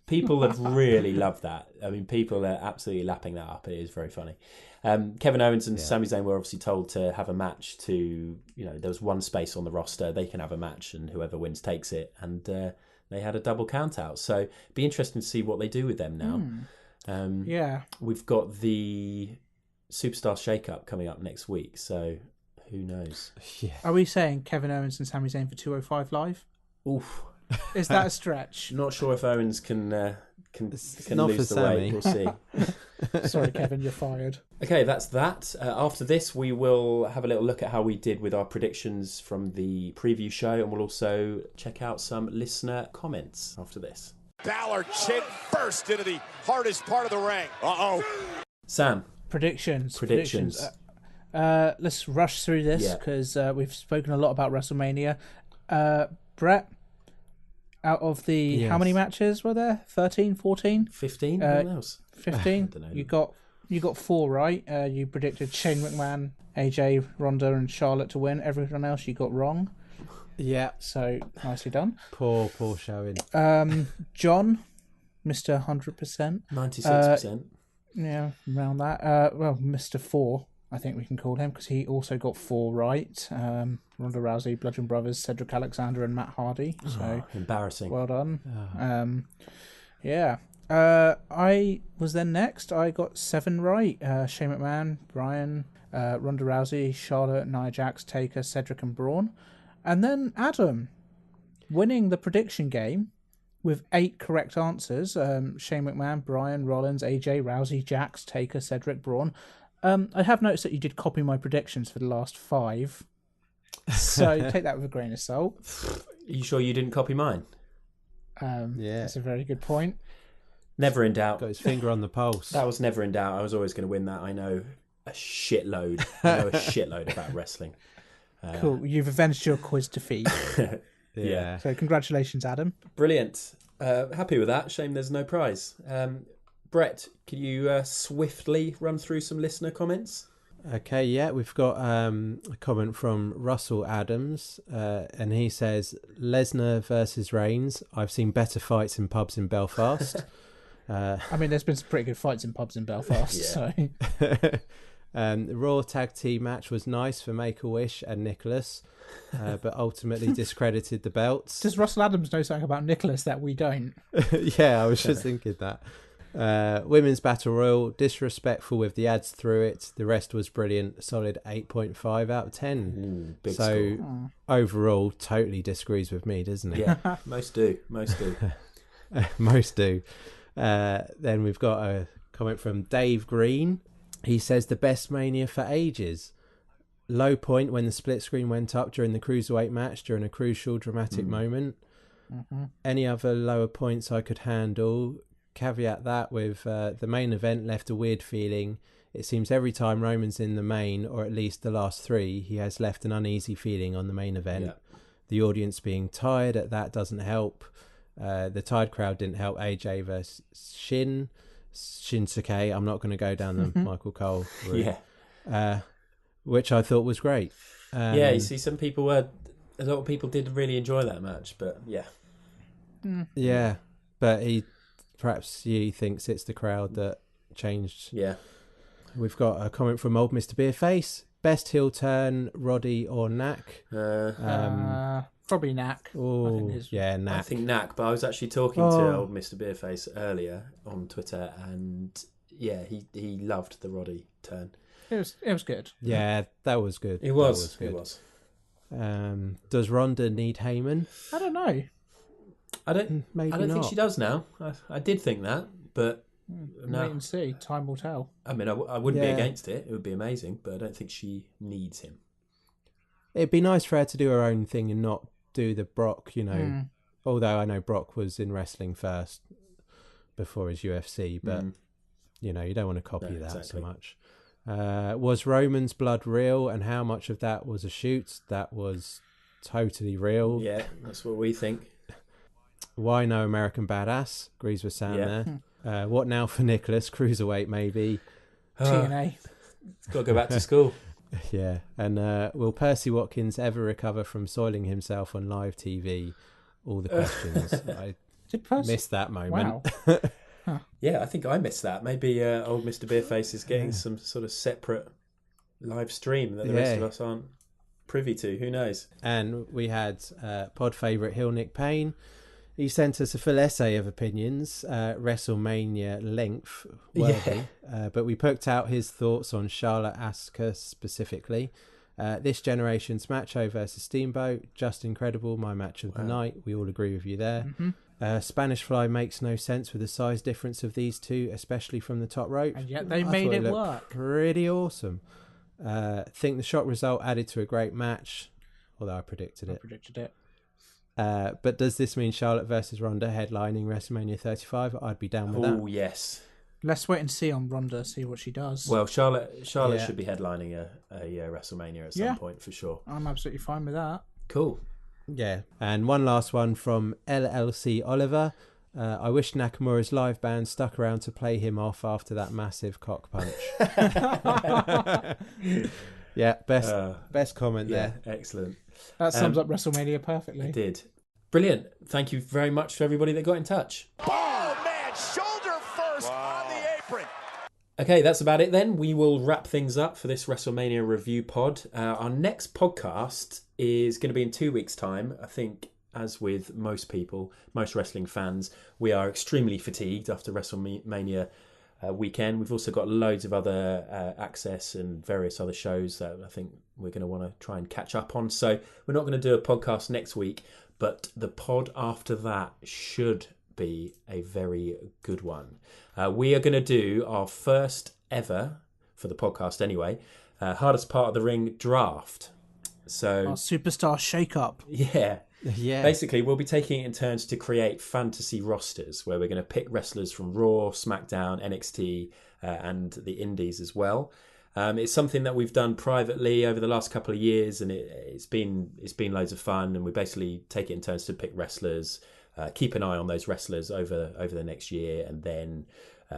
People have really loved that. I mean, people are absolutely lapping that up. It is very funny. Kevin Owens and Sami Zayn were obviously told to have a match there was one space on the roster. They can have a match and whoever wins takes it. And they had a double count out. So it'd be interesting to see what they do with them now. We've got the Superstar Shake-Up coming up next week. So who knows? Yeah. Are we saying Kevin Owens and Sami Zayn for 205 Live? Oof. Is that a stretch? Not sure if Owens can not lose for the Sammy. weight. We'll see. Sorry, Kevin, you're fired. Okay, that's that. After this, we will have a little look at how we did with our predictions from the preview show, and we'll also check out some listener comments after this. Balor chin first into the hardest part of the ring. Sam, Predictions. Let's rush through this because we've spoken a lot about WrestleMania. Brett, out of the how many matches were there? 13, 14? 15? What else? 15. I don't know. You got 4 right. You predicted Shane McMahon, AJ, Ronda, and Charlotte to win. Everyone else you got wrong. Yeah. So nicely done. Poor showing. John, Mr. 100%. 96%. Yeah, around that. Mr. 4, I think we can call him, because he also got 4 right. Ronda Rousey, Bludgeon Brothers, Cedric Alexander, and Matt Hardy. So embarrassing. well done. I was then next. I got 7 right. Shane McMahon, Bryan, Ronda Rousey, Charlotte, Nia Jax, Taker, Cedric and Braun. And then Adam, winning the prediction game with 8 correct answers. Shane McMahon, Bryan, Rollins, AJ, Rousey, Jax, Taker, Cedric, Braun. I have noticed that you did copy my predictions for the last 5. So take that with a grain of salt. Are you sure you didn't copy mine? That's a very good point. Never in doubt. Got his finger on the pulse. That was never in doubt. I was always going to win that. I know a shitload. About wrestling. Cool. You've avenged your quiz defeat. Yeah. So congratulations, Adam. Brilliant. Happy with that. Shame there's no prize. Brett, can you swiftly run through some listener comments? Okay, yeah, we've got a comment from Russell Adams, and he says, Lesnar versus Reigns. I've seen better fights in pubs in Belfast. I mean, there's been some pretty good fights in pubs in Belfast. So, the Raw tag team match was nice for Make-A-Wish and Nicholas, but ultimately discredited the belts. Does Russell Adams know something about Nicholas that we don't? Yeah, I was just thinking that. Women's Battle Royal, disrespectful with the ads through it. The rest was brilliant. Solid 8.5 out of 10. Big so score. Overall, totally disagrees with me, doesn't it? Yeah, most do. Most do. Then we've got a comment from Dave Green. He says the best Mania for ages. Low point when the split screen went up during the Cruiserweight match during a crucial dramatic moment. Mm-hmm. Any other lower points I could handle. Caveat that with the main event left a weird feeling. It seems every time Roman's in the main, or at least the last 3, he has left an uneasy feeling on the main event. Yeah. The audience being tired at that doesn't help. The tired crowd didn't help AJ versus Shinsuke. I'm not going to go down the Michael Cole route. Yeah. Which I thought was great. Yeah, you see, a lot of people did really enjoy that match, but yeah. Yeah, but perhaps he thinks it's the crowd that changed. Yeah. We've got a comment from old Mr. Beerface. Best heel turn, Roddy or Knack? Probably Knack. Oh, yeah, Knack. I think Knack, but I was actually talking to old Mr. Beerface earlier on Twitter, and yeah, he loved the Roddy turn. It was good. Yeah, that was good. It was. Good. It was. Does Ronda need Heyman? I don't know. I don't think she does now. I did think that, but no. Wait and see. Time will tell. I mean, I wouldn't be against it. It would be amazing, but I don't think she needs him. It'd be nice for her to do her own thing and not do the Brock, although I know Brock was in wrestling first before his UFC, but you don't want to copy that so much. Was Roman's blood real, and how much of that was a shoot? That was totally real. Yeah, that's what we think. Why no American Badass? Agrees with Sam there. What now for Nicholas? Cruiserweight maybe. TNA. It's got to go back to school. Yeah. And will Percy Watkins ever recover from soiling himself on live TV? All the questions. I missed that moment. Wow. Yeah, I think I missed that. Maybe old Mr. Beerface is getting some sort of separate live stream that the rest of us aren't privy to. Who knows? And we had pod favourite Hill Nick Payne. He sent us a full essay of opinions, WrestleMania length, worthy. But we poked out his thoughts on Charlotte Asuka specifically. This generation's Macho versus Steamboat, just incredible. My match of the night. We all agree with you there. Mm-hmm. Spanish Fly makes no sense with the size difference of these two, especially from the top rope. And yet they made it work. Pretty awesome. Think the shock result added to a great match, although I predicted it. But does this mean Charlotte versus Ronda headlining WrestleMania 35? I'd be down with that. Oh, yes. Let's wait and see on Ronda, see what she does. Well, Charlotte should be headlining a WrestleMania at some point for sure. I'm absolutely fine with that. Cool. Yeah. And one last one from LLC Oliver. I wish Nakamura's live band stuck around to play him off after that massive cock punch. Yeah, best comment there. Excellent. That sums up WrestleMania perfectly. It did. Brilliant. Thank you very much to everybody that got in touch. Oh, man, shoulder first on the apron. Okay, that's about it then. We will wrap things up for this WrestleMania review pod. Our next podcast is going to be in 2 weeks' time. I think as with most people, most wrestling fans, we are extremely fatigued after WrestleMania weekend. We've also got loads of other Access and various other shows that I think we're going to want to try and catch up on. So we're not going to do a podcast next week, but the pod after that should be a very good one. We are going to do our first ever, for the podcast anyway, hardest part of the ring draft. So Our superstar shake-up. yeah. Yeah. Basically, we'll be taking it in turns to create fantasy rosters where we're going to pick wrestlers from Raw, SmackDown, NXT, and the Indies as well. It's something that we've done privately over the last couple of years, and it's been loads of fun. And we basically take it in turns to pick wrestlers, keep an eye on those wrestlers over the next year, and then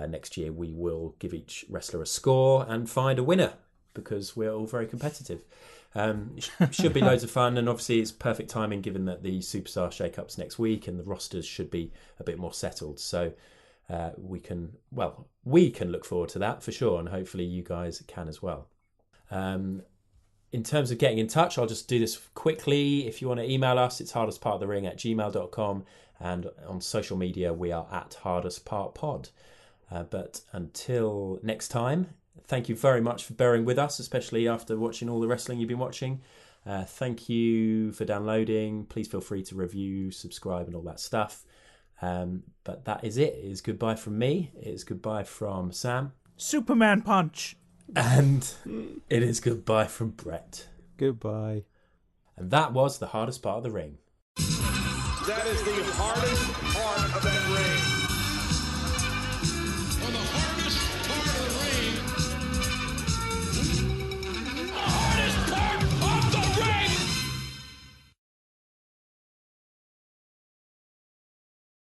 next year we will give each wrestler a score and find a winner because we're all very competitive. Should be loads of fun, and obviously it's perfect timing given that the Superstar Shake-Up's next week and the rosters should be a bit more settled. So we can look forward to that for sure, and hopefully you guys can as well. In terms of getting in touch, I'll just do this quickly. If you want to email us, it's hardestpartofthering@gmail.com, and on social media we are at hardestpartpod. But until next time, thank you very much for bearing with us, especially after watching all the wrestling you've been watching. Thank you for downloading. Please feel free to review, subscribe, and all that stuff. But that is it. It is goodbye from me. It is goodbye from Sam. Superman punch. And it is goodbye from Brett. Goodbye. And that was the hardest part of the ring. That is the hardest part of that ring.